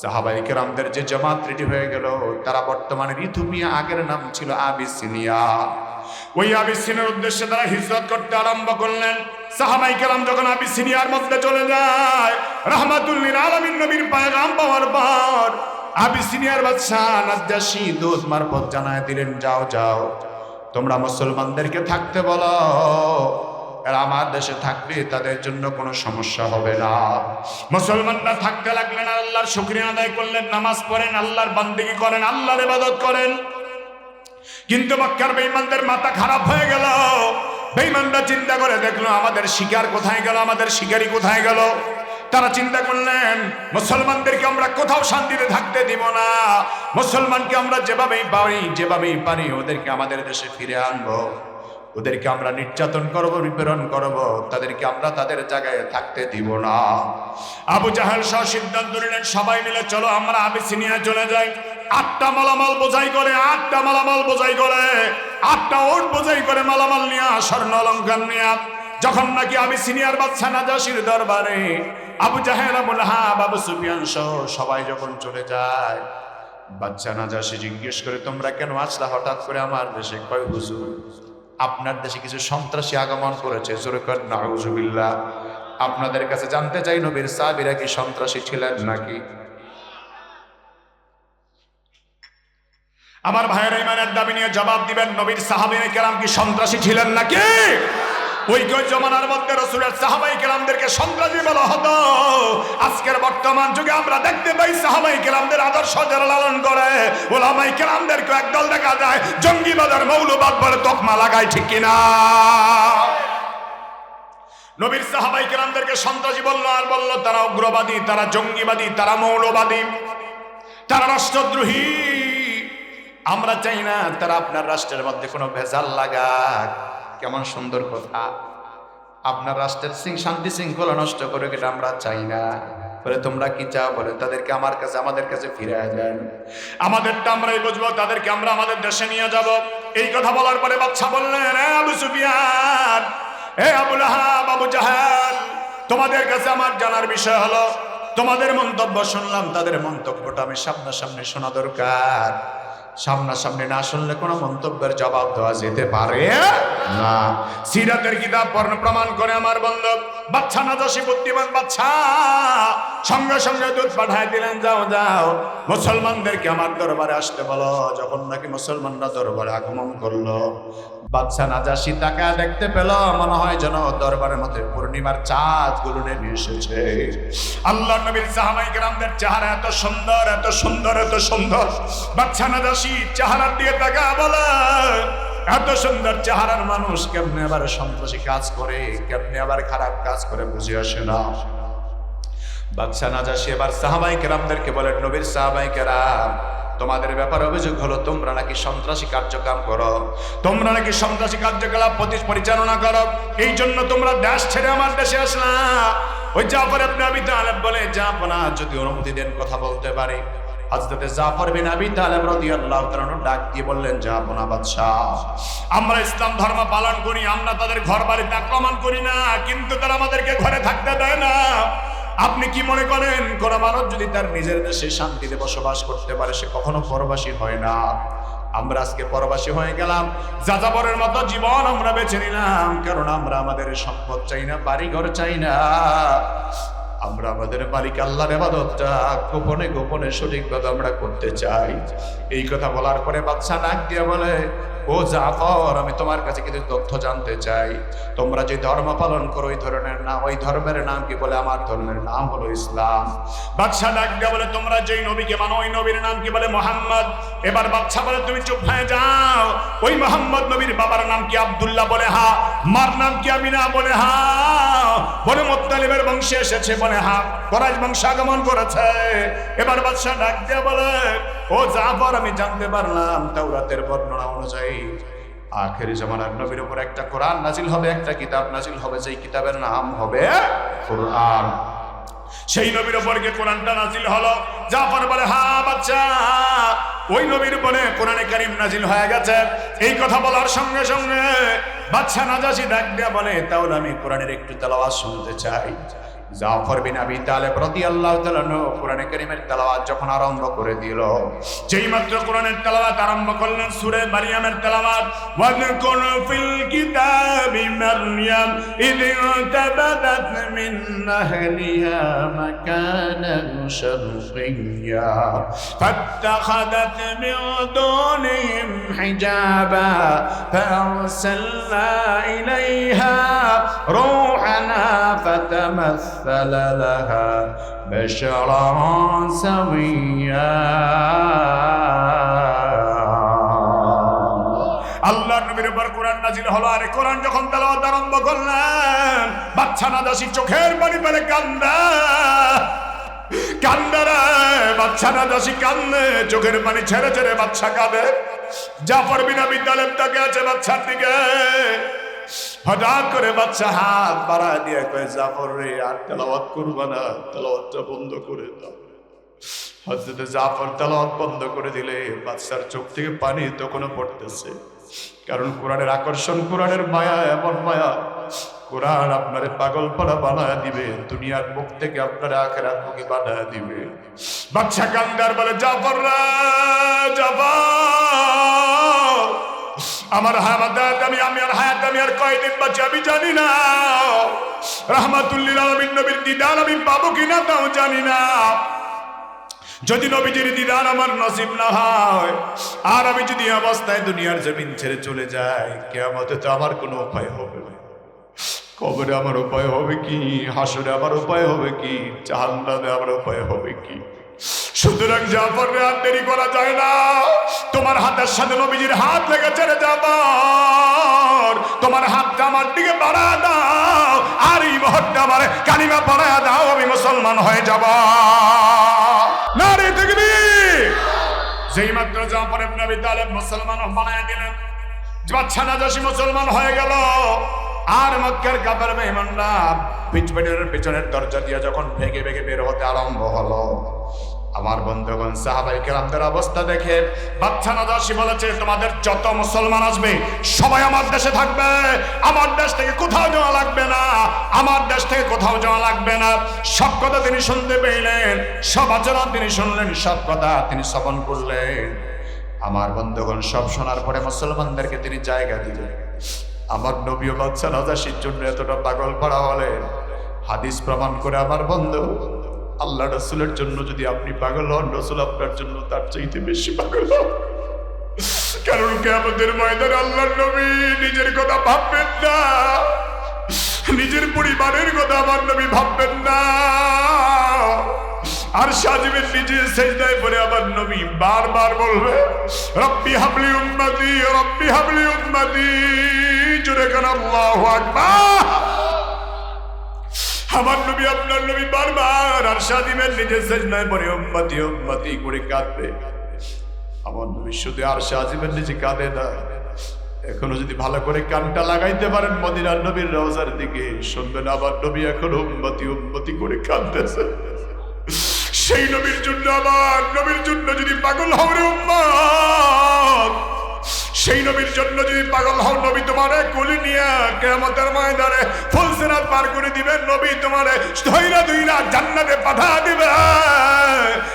সাহাবায়ে কেরামদের যে জামাত রেডি হয়ে গেল, তারা বর্তমানে ইথিওপিয়া, আগের নাম ছিল আবিসিনিয়া। ওই আবিসিনিয়ার উদ্দেশ্যে তারা হিজরত করতে আরম্ভ করলেন। সাহাবায়ে কেরাম যখন আবিসিনিয়ার মধ্যে চলে যায়, রাহমাতুল লিল আলামিন নবীর পয়গাম পাওয়ার পর আবিসিনিয়ার বাদশা নাজ্জাশী দূত মারফত জানায় দিলেন, যাও যাও তোমরা মুসলমানদেরকে থাকতে বলো, এরা আমার দেশে থাকবে, তাদের জন্য কোনো সমস্যা হবে না। মুসলমানরা থাকতে লাগলেন, আল্লাহর শুকরিয়া আদায় করলেন, নামাজ পড়েন, আল্লাহর বান্দেগী করেন, আল্লাহর ইবাদত করেন। কিন্তু মক্কার বেঈমানদের মাথা খারাপ হয়ে গেল। বেঈমানরা চিন্তা করে দেখলো, আমাদের শিকার কোথায় গেল, আমাদের শিকারী কোথায় গেল। তারা চিন্তা করলেন, মুসলমানদেরকে আমরা কোথাও শান্তিতে থাকতে দিব না। মুসলমানকে আমরা যেভাবেই পারি ওদেরকে আমাদের দেশে ফিরে আনবো। ওদেরকে আমরা নির্যাতন করব, নিপীড়ন করব, তাদেরকে আমরা তাদের জায়গায় থাকতে দিব না। আবু জাহেল সহ সিদ্ধান্ত নিলেন, সবাই মিলে চলো আমরা আবিসিনিয়া চলে যাই। 8টা মালামাল বোঝাই করে, 8টা মালামাল বোঝাই করে, 8টা ওট বোঝাই করে মালামাল নিয়ে, স্বর্ণ অলংকার নিয়ে যখন নাকি আবিসিনিয়ার বাদশা নাজাশীর দরবারে আবু জাহেল, আবু লাহাব, আবু সুফিয়ান সহ সবাই যখন চলে যায়, বাদশা নাজাশী জিজ্ঞেস করে, তোমরা কেন আসলা হঠাৎ করে আমার দেশে? কয়, হুজুর আপনার দেশে কিছু সন্ত্রাসী আগমন করেছে। জোরে কর নাউজুবিল্লাহ। আপনাদের কাছে জানতে চাই, নবীর সাহাবীরা কি সন্ত্রাসী ছিলেন নাকি? আমার ভাইয়ের ইমানের দাবি নিয়ে জবাব দিবেন, নবীর সাহাবায়ে কেরাম কি সন্ত্রাসী ছিলেন নাকি? ওই জমানার মধ্যে রাসূলের সাহাবায়ে কেরামদেরকে সন্ত্রাসী বলা হতো। আজকের বর্তমান যুগে আমরা দেখতে পাই সাহাবায়ে কেরামদের আদর্শ যারা লালন করে, ওলামায়ে কেরামদেরকে একদল দেখা যায় জঙ্গিবাদের মৌলবাদ বলে তকমা লাগায়, ঠিক কিনা? নবীর সাহাবায়ে কেরামদেরকে সন্ত্রাসী বলল, আর বলল তারা উগ্রবাদী, তারা জঙ্গিবাদী, তারা মৌলবাদী, তারা রাষ্ট্রদ্রোহী। আমরা চাই না তারা আপনার রাষ্ট্রের মধ্যে কোনো ভেজাল লাগাক। কেমন সুন্দর কথা! আপনার রাষ্ট্রের শান্তি শৃঙ্খলা নষ্ট করে, এটা আমরা চাই না। বলে তোমরা কি চাও? বলে তাদেরকে আমাদের কাছে ফিরে যান, আমাদেরটা আমরাই বুঝবো, তাদেরকে আমরা আমাদের দেশে নিয়ে যাব। এই কথা বলার পরে বাদশা বললেন, হে আবু সুফিয়ান, হে আবু লাহাব, আবু জাহেল, তোমাদের কাছে আমার জানার বিষয় হলো, তোমাদের মন্তব্য শুনলাম, তাদের মন্তব্যটা আমি সামনাসামনি শোনা দরকার। সামনাসামনি না শুনলে কোনো মন্তব্যের জবাব দেওয়া যেতে পারে না। সিরাতের কিতাব প্রমাণ করে আমার বন্ধু বাদশা নাজাশী বুদ্ধিমান বাদশা সঙ্গে সঙ্গে দূত পাঠায় দিলেন, যাও যাও মুসলমানদেরকে আমার দরবারে আসতে বলো। যখন নাকি মুসলমানরা দরবারে আগমন করলো, বাদশা নাজাশী তাকা দেখতে পেল, মনে হয় যেন দরবারের মধ্যে পূর্ণিমার চাঁদ গুলো নেমে এসেছে। আল্লাহর নবীর সাহাবায়ে কেরামদের চেহারা এত সুন্দর, এত সুন্দর, এত সুন্দর। বাদশা নাজাশী চেহারার দিকে তাকা বলে, এত সুন্দর চেহারার মানুষ কেমনে আবার সন্ত্রাসী কাজ করে, কেমনে আবার খারাপ কাজ করে, বুঝে আসে না। বাদশা নাজাশী এবার সাহাবায়ে কেরামদেরকে বলেন, নবীর সাহাবায়ে কেরাম, তোমাদের ব্যাপারে অভিযোগ হলো তোমরা নাকি সন্ত্রাসী কার্যক্রম করো, তোমরা নাকি সন্ত্রাসী কার্যকলাপ পরিচালনা করো, এই জন্য তোমরা দেশ ছেড়ে আমার দেশে আসলা। ওই জাফর ইবনে আবি তালেব বলে, জাফনা যদি অনুমতি দেন কথা বলতে পারি। হযরতে জাফর বিন আবি তালেব রাদিয়াল্লাহু তাআলা ডাক দিয়ে বললেন, জাফনা বাদশাহ, আমরা ইসলাম ধর্ম পালন করি, আমরা তাদের ঘর বাড়িতে আক্রমণ করি না, কিন্তু তারা আমাদেরকে ঘরে থাকতে দেয় না। আপনি কি মনে করেন কোন মানুষ যদি তার নিজের দেশে শান্তিতে বসবাস করতে পারে, সে কখনো পরবাসী হয় না? আমরা আজকে পরবাসী হয়ে গেলাম, যাযাবরের মতো জীবন আমরা বেছে নিলাম, কারণ আমরা আমাদের সম্পদ চাই না, বাড়িঘর চাই না, আমরা আমাদের মালিক আল্লাহর ইবাদতটা গোপনে গোপনে সঠিকভাবে আমরা করতে চাই। এই কথা বলার পরে বাদশা ডাক দিয়ে বলে, ও জাফর, আমি তোমার কাছে কিছু তথ্য জানতে চাই। তোমরা যে ধর্ম পালন করো ওই ধরনের নাম, ওই ধর্মের নাম কি? বলে আমার ধর্মের নাম হলো ইসলাম। বাদশা ডাক দিয়ে বলে, তোমরা যেই নবীকে মানো ওই নবীর নাম কি? বলে মুহাম্মদ। এবার বাদশা বলে, তুমি চুপ হয়ে যাও। ওই মুহাম্মদ নবীর বাবার নাম কি? আব্দুল্লাহ। বলে হা। মার নাম কি? আমিনা। বলে হা। বলে মুত্তালিবের বংশে এসেছে। বলে হা। কুরাইশ বংশে আগমন করেছে। এবার বাদশা ডাক দিয়ে বলে, ও জাফর, আমি জানতে পারলাম তাওরাতের বর্ণনা অনুযায়ী আখেরি জামানার নবীর উপর একটা কোরআন নাজিল হবে, একটা কিতাব নাজিল হবে, যেই কিতাবের নাম হবে কোরআন। সেই নবীর উপর কি কোরআনটা নাজিল হলো? জাফর বলে, হ্যাঁ বাচ্চা, ওই নবীর উপরে কোরআনে কারীম নাজিল হয়ে গেছে। এই কথা বলার সঙ্গে সঙ্গে বাদশা নাজাশী ডাক দিয়া বলে, তাহলে আমি কোরআনের একটু তেলাওয়াত শুনতে চাই। জাফর বিন আবি তালেব রাদিয়াল্লাহু তাআলা কোরআনে কারীমের তেলাওয়াত যখন আরম্ভ করে দিল, যেই মাত্র কোরআনের তেলাওয়াত আরম্ভ করলেন, সূরা মারইয়ামের তেলাওয়াত, ওয়াযকুর ফিল কিতাবি মারইয়াম ইয তাবাদাত মিন আহলিহা মাকানান শারকিয়্যা ফাত্তাখাযাত মিন দুনিহিম হিজাবা ফাআরসালনা ইলাইহা রূহানা ফাতামাসসালা لها بشرا سويا। আল্লাহর নবীর উপর কোরআন নাজিল হলো। আর কোরআন যখন তেলাওয়াত আরম্ভ করলেন, বাদশা নাজাশী চোখের পানি ফেলে কান্দে, বাদশা নাজাশী কান্দে, চোখের পানি ছেড়ে ছেড়ে বাদশা কাঁদে। জাফর বিন আবি তালেব তাকে আছে বাদশার দিকে। হঠাৎ করে বাদশা হাত বাড়ায় দিয়ে কয়ে, জাফর রে, আর তেলাওয়াত করবা না, তেলাওয়াতটা বন্ধ করে দাও। হযরতে জাফর তেলাওয়াত বন্ধ করে দিলে বাদশার চোখ থেকে পানি তখনও পড়তেছে, কারণ কোরআনের আকর্ষণ, কোরআনের মায়া এমন মায়া, কোরআন আপনারে পাগল পাড়া বানায় দিবে, দুনিয়ার মুখ থেকে আপনারা আখিরাত মুখী বানায় দিবে। বাদশা কান্দার বলে, জাফর রে, জাফর, আমার হায়াত আমি আর হায়াত আমি আর কয়দিন বাঁচি আমি জানি না। রাহমাতুল্লিল আলামিন নবীর দিদার আমি পাবো কিনা তাও জানি না। যদি নবীজির দিদার আমার নসিব না হয় আর আমি যদি অবস্থায় দুনিয়ার জমিন ছেড়ে চলে যাই, কিয়ামতে তো আমার কোনো উপায় হবে না। কবরে আমার উপায় হবে কি, হাসরে আমার উপায় হবে কি, জাহান্নামে আমার উপায় হবে কি? সুতরাং জাফর রে আর দেরি করা যায় না। তোমার হাতের সাথে নবীজির হাত লেগেছে রে জাফর, তোমার হাতটা আমার দিকে বাড়া দাও আর এই মুহূর্তে আমার কালিমা পড়ায়া দাও, আমি মুসলমান হয়ে যাব। নারে তাকবীর। যেই মাত্র জাফর ইবনে আবি তালেব মুসলমান বানায়া দিলেন, বাদশা নাজাশী মুসলমান হয়ে গেল। আর মক্কার কাফের মেহমানরা পিছনের দরজা দিয়ে যখন ভেগে ভেগে বের হতে আরম্ভ হলো, আমার বন্ধুগণ সাহাবায়ে কেরামদের অবস্থা দেখে বাদশা নাজাশী বলেছে, তোমাদের যত মুসলমান আসবে সবাই আমার দেশে থাকবে, আমার দেশ থেকে কোথাও যাওয়া লাগবে না, আমার দেশ থেকে কোথাও যাওয়া লাগবে না। সব কথা তিনি শুনতে পেলেন, সব আচরণ তিনি শুনলেন, সব কথা তিনি শ্রবণ করলেন। আমার বন্ধুগণ সব শোনার পরে মুসলমানদেরকে তিনি জায়গা দিলেন। আমার নবী ও বাদশা নাজাশীর জন্য এতটা পাগল করা হলেন, হাদিস প্রমাণ করে আমার বন্ধু, আল্লাহ রাসূলের জন্য যদি আপনি পাগল হন, রাসূল আপনার জন্য তার চাইতে বেশি পাগল হন। কারণ কিয়ামতের ময়দানে আল্লাহর নবী নিজের কথা ভাববেন না, নিজের পরিবারের কথা আমার নবী ভাববেন না। আর সাজিবের নিজে সেজদায় পড়ে আমার নবী বারবার বলবে, রব্বি হাবলি উম্মতি, রব্বি হাবলি উম্মতি। জোরে কান আল্লাহু আকবার। আমার নবী আপনার নবী বারবার আর সাজিবের নিজে সেজদায় পড়ে উম্মতি উম্মতি করে কাঁদবে। আমার নবী শুধু আর সাজিবের নিজে কাঁদে না, এখনো যদি ভালো করে কানটা লাগাইতে পারেন মদিনার নবীর রওজার দিকে, শুনবেন আমার নবী এখনো উম্মতি উম্মতি করে কাঁদতেছে। সেই নবীর জন্য, আমার নবীর জন্য যদি পাগল হও রে উম্মত, সেই নবীর জন্য যদি পাগল হও, নবী তোমারে কোলে নিয়ে কিয়ামতের ময়দানে ফুলসিরাত পার করে দিবেন, নবী তোমারে ধইরা ধইরা জান্নাতে পাঠা দিবে।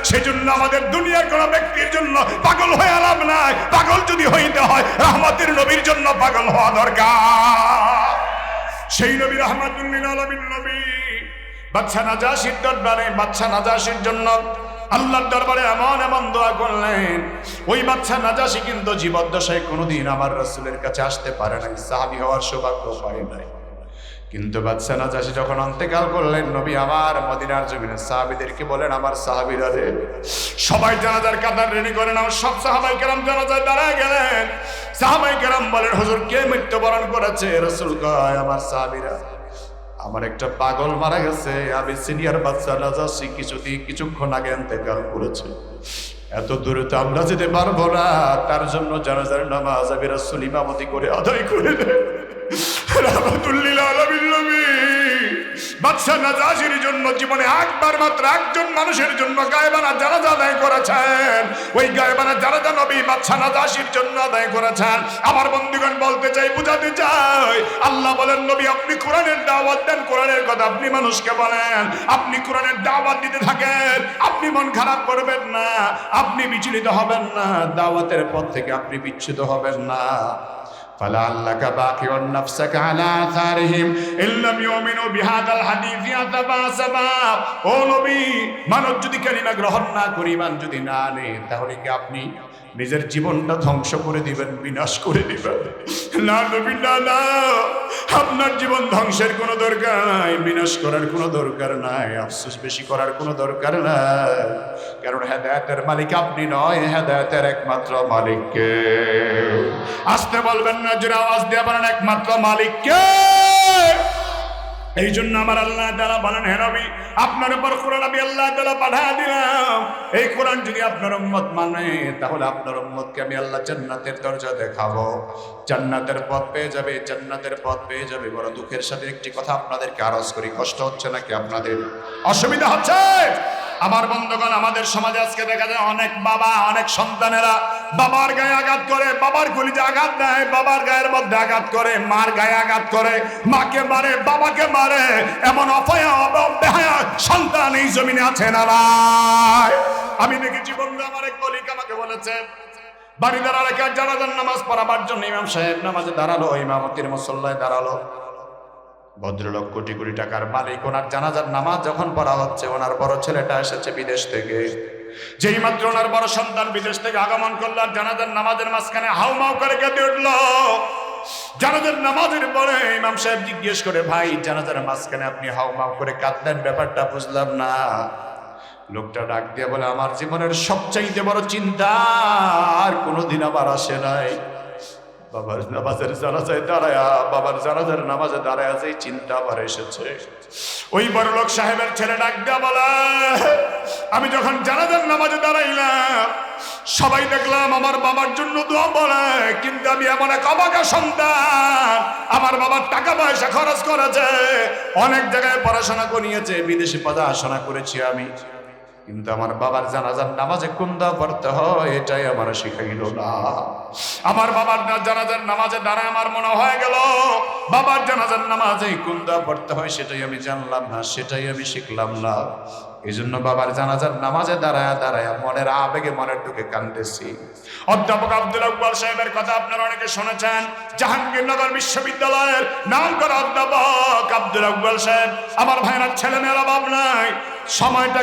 সেজন্য আমাদের দুনিয়ার কোন ব্যক্তির জন্য পাগল হয়ে লাভ নাই। পাগল যদি হইতে হয় রহমতের নবীর জন্য পাগল হওয়া দরকার। সেই নবী রাহমাতুল লিল আলামিন নবী বাদশা নাজাশীর দরবারে, বাদশা নাজাশীর জন্য আল্লাহর দরবারে এমন এমন দোয়া করলেন, ওই বাদশা নাজাশী কিন্তু জীবদ্দশায় কোনোদিন আমার রাসূলের কাছে আসতে পারে নাই, সাহাবী হওয়ার সৌভাগ্য পায় নাই। কিন্তু বাদশা নাজাশী যখন ইন্তেকাল করলেন, নবী আমার মদিনার জমিনে সাহাবীদেরকে বলেন, আমার সাহাবীরা রে, সবাই জানাজার কাতার রেডি করে নাও। সব সাহাবায়ে কেরাম জানাজায় দাঁড়ায় গেলেন। সাহাবায়ে কেরাম বলেন, হুজুর কে মৃত্যুবরণ করেছে? রাসূল কয়, আমার সাহাবীরা। আমার একটা পাগল মারা গেছে, আমি সিনিয়র বাদশা নাজাশী কিছুক্ষণ আগে ইন্তেকাল করেছে। এত দূরে তো আমরা যেতে পারবো না, তার জন্য জানাজার নামাজ আমি রাসূল ইমামতি করে আদায় করে দেন। রাহমাতুল লিল আলামিন নবী বাদশা নাজাশীর জন্য জীবনে একবার মাত্র একজন মানুষের জন্য গায়বানা জানাজা আদায় করেছেন। ওই গায়বানা জানাজা নবী বাদশা নাজাশীর জন্য আদায় করেছেন। আমার বন্ধুগণ বলতে চাই, বুঝাতে চাই, আল্লাহ বলেন, নবী আপনি কোরআনের দাওয়াত দেন, কোরআনের কথা আপনি মানুষকে বলেন, আপনি কোরআনের দাওয়াত দিতে থাকেন, আপনি মন খারাপ করবেন না, আপনি বিচলিত হবেন না, দাওয়াতের পথ থেকে আপনি বিচ্যুত হবেন না। فلعلك باقع نفسك على آثارهم إن لم يؤمنوا بهذا الحديث أسفا। ও নবী, মানুষ যদি কালিমা গ্রহণ না করে, ঈমান যদি না আনে, তাহলে কি আপনি নিজের জীবনটা ধ্বংস করে দিবেন, বিনাশ করে দিবেন? না নবী, না না, আপনার জীবন ধ্বংসের কোনো দরকার নাই, বিনাশ করার কোনো দরকার নাই, আফসোস বেশি করার কোনো দরকার নাই। কারণ হেদায়েতের মালিক আপনি নয়, হেদায়েতের একমাত্র মালিক কে? আসতে বলবেন না, জোরে আওয়াজ দিয়ে বলেন, একমাত্র মালিক কে? এই জন্য আমার আল্লাহ তাআলা বলেন, হে নবী, আপনার উপর কোরআন আমি আল্লাহ তাআলা পাঠিয়ে দিলাম। এই কোরআন যদি আপনার উম্মত মানে, তাহলে আপনার উম্মতকে আমি আল্লাহ জান্নাতের দরজা দেখাবো, জান্নাতের পথ পেয়ে যাবে, জান্নাতের পথ পেয়ে যাবে। বড় দুঃখের সাথে একটি কথা আপনাদেরকে আরজ করি, কষ্ট হচ্ছে নাকি আপনাদের? অসুবিধা হচ্ছে? আমার বন্ধুগণ, আমাদের সমাজে আজকে দেখা যায় অনেক বাবা, অনেক সন্তানেরা বাবার গায়ে আঘাত করে, বাবার কলিজা আঘাত দেয়, বাবার গায়ের মধ্যে আঘাত করে, মার গায়ে আঘাত করে, মাকে মারে, বাবাকে মারে। এমন অপয়া বেহায়া সন্তান এই জমিনে আছে না নাই? আমি দেখেছি বন্ধু, আমার এক কলিগ আমাকে বলেছে, বাড়ি দাঁড়া রেখে জানাজার নামাজ পড়াবার জন্য ইমাম সাহেব নামাজে দাঁড়ালো, ইমামতির মুসল্লায় দাঁড়ালো। ভদ্রলোক কোটি কোটি টাকার মালিক, ওনার জানাজার নামাজ যখন পড়া হচ্ছে, ওনার বড় ছেলেটা এসেছে বিদেশ থেকে। যেই মাত্র ওনার বড় সন্তান বিদেশ থেকে আগমন করলো, আর জানাজার নামাজের মাঝখানে হাউমাউ করে কেঁদে উঠলো। জানাজার নামাজের পরে ইমাম সাহেব জিজ্ঞেস করে, ভাই জানাজার মাঝখানে আপনি হাউমাউ করে কাঁদলেন, ব্যাপারটা বুঝলাম না। লোকটা ডাক দিয়ে বলে, আমার জীবনের সবচাইতে বড় চিন্তা আর কোনোদিন আমার আসে নাই। বাবার নামাজের জানাজায় দাঁড়ায়া, বাবার জানাজার নামাজে দাঁড়ায় যেই চিন্তা আমার এসেছে। ওই বড় লোক সাহেবের ছেলে ডাক দিয়া বলে, আমি যখন জানাজার নামাজে দাঁড়াইলাম, সবাই দেখলাম আমার বাবার জন্য দোয়া বলে, কিন্তু আমি এমন এক অবাকা সন্তান, আমার বাবার টাকা পয়সা খরচ করেছে, অনেক জায়গায় পড়াশোনা করিয়েছে, বিদেশে পড়াশোনা করেছি আমি, কিন্তু আমার বাবার জানাজার নামাজে কোন দোয়া পড়তে হয় এটাই আমার শিখাইল না। আমার বাবার জানাজার নামাজে দাঁড়ায় আমার মনে হয়ে গেল, বাবার জানাজার নামাজে কোন দোয়া পড়তে হয় সেটাই আমি জানলাম না, সেটাই আমি শিখলাম না। এই জন্য বাবার জানাজার নামাজে দাঁড়ায় দাঁড়ায় মনের আবেগে মনের ঢুকে কান্দেছি। অধ্যাপক আব্দুল আকবর সাহেবের কথা আপনারা অনেকে শুনেছেন। জাহাঙ্গীরনগর বিশ্ববিদ্যালয়ের নাম করা অধ্যাপক আব্দুল আকবর সাহেব, আমার ভাইয়েরা ছেলেমেয়ের অভাব নাই, সময়টা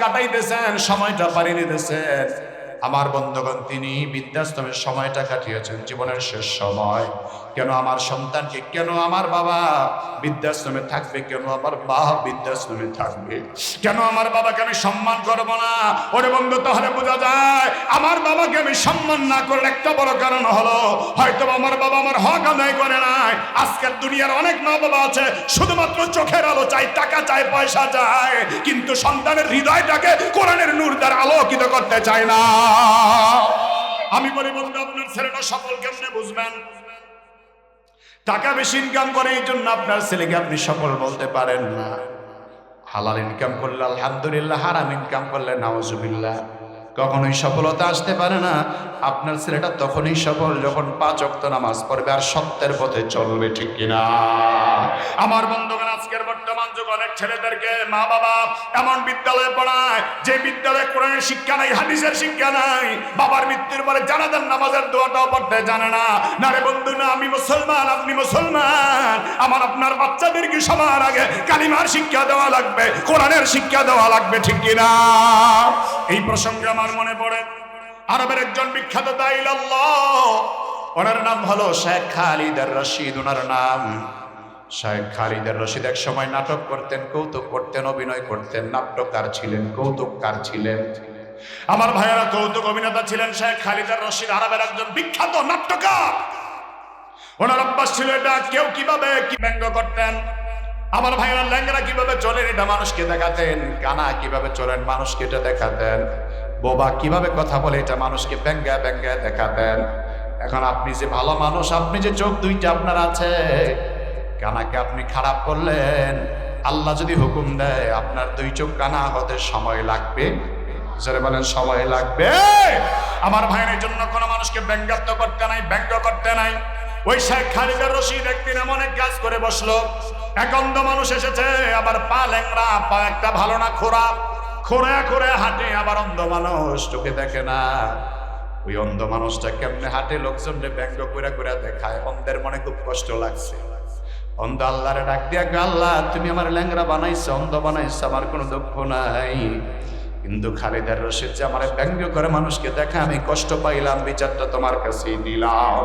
কাটাইতেছেন, সময়টা পাড়ি দিতেছেন। আমার বন্ধুগণ, তিনি বৃদ্ধাশ্রমের সময়টা কাটিয়েছেন, জীবনের শেষ সময়। কেন আমার সন্তানকে, কেন আমার বাবা বৃদ্ধাশ্রমে থাকবে, কেন আমার মা বৃদ্ধাশ্রমে থাকবে, কেন আমার বাবাকে আমি সম্মান করবো না? ওরে বন্ধু, তাহলে বোঝা যায় আমার বাবাকে আমি সম্মান না করলে একটা বড় কারণ হলো, হয়তো আমার বাবা আমার হক আদায় করে নাই। আজকের দুনিয়ার অনেক মা বাবা আছে, শুধুমাত্র চোখের আলো চাই, টাকা চাই, পয়সা চায়, কিন্তু সন্তানের হৃদয়টাকে কোরআনের নূর দ্বারা আলোকিত করতে চায় না। আমি বলি বন্ধু, আপনার ছেলেটা সফল কেমনে বুঝবেন? টাকা বেশি ইনকাম করে এই জন্য আপনার ছেলেকে আপনি সফল বলতে পারেন না। হালাল ইনকাম করলে আলহামদুলিল্লাহ, হারাম ইনকাম করলে নাউজুবিল্লাহ, কখনোই সফলতা আসতে পারে না। আপনার ছেলেটা তখনই সফল যখন 5 ওয়াক্ত নামাজ পড়বে আর সত্যের পথে চলবে, ঠিক কিনা? আমার বন্ধুগণ, আজকের বর্তমান যুগ অনেক ছেলেদেরকে মা বাবা এমন বিদ্যালয়ে পড়ায় যে বিদ্যালয়ে কোরআনের শিক্ষা নাই, হাদিসের শিক্ষা নাই। বাবার মৃত্যুর পরে জানাজার নামাজের দোয়াটাও পড়তে জানে না। না রে বন্ধু, না, আমি মুসলমান, আপনি মুসলমান, আমার আপনার বাচ্চাদেরকে সবার আগে কালিমার শিক্ষা দেওয়া লাগবে, কোরআনের শিক্ষা দেওয়া লাগবে, ঠিক কিনা? এই প্রসঙ্গে আমার মনে পড়ে আরবের একজন বিখ্যাত দাঈ আল্লাহ, ওনার নাম হলো শেখ খালিদ আর-রশিদ। ওনার নাম শেখ খালিদ আর-রশিদ। এক সময় নাটক করতেন, কৌতুক করতেন, অভিনয় করতেন, নাট্যকার ছিলেন, কৌতুককার ছিলেন। আমার ভাইয়েরা, কৌতুক অভিনেতা ছিলেন শেখ খালিদ আর-রশিদ, আরবের একজন বিখ্যাত নাট্যকার। ওনার অভ্যাস ছিল এটা, কেউ কিভাবে কি ব্যঙ্গ করতেন। আমার ভাইয়েরা, ল্যাংরা কিভাবে চলেন এটা মানুষকে দেখাতেন, কানা কিভাবে চলেন মানুষকে এটা দেখাতেন, বোবা কিভাবে কথা বলে এটা মানুষকে ব্যঙ্গা ব্যঙ্গা দেখাতেন। এখন আপনি যে ভালো মানুষ, আপনি যে চোখ দুইটা আপনার আছে, কানাকে আপনি খারাপ করলেন, আল্লাহ যদি হুকুম দেয় আপনার 2 চোখ কানা হতে সময় লাগবে, যারা বলেন সময় লাগবে। আমার ভাইয়ের জন্য কোনো মানুষকে ব্যঙ্গাত্ম করতে নাই, ব্যঙ্গ করতে নাই। ওই শেখ খালিদ আর-রশিদ একদিন এমন এক কাজ করে বসলো, এক অন্ধ মানুষ এসেছে, আবার পা ল্যাংড়া, পা একটা ভালো না, খোঁড়া খোঁড়া হাঁটে, আবার অন্ধ মানুষ, চোখে দেখে না। ওই অন্ধ মানুষটা কেমনে হাঁটে, লোকজনকে ব্যঙ্গ করে করে দেখায়। অন্ধের মনে খুব কষ্ট লাগছে। অন্ধ আল্লাহরে ডাক দিয়া, আল্লাহ তুমি আমার ল্যাংড়া বানাইছো, অন্ধ বানাইছো, আমার কোনো দুঃখ নাই, কিন্তু খালিদ আর-রশিদ যে আমার ব্যঙ্গ করে মানুষকে দেখা আমি কষ্ট পাইলাম, বিচারটা তোমার কাছেই দিলাম।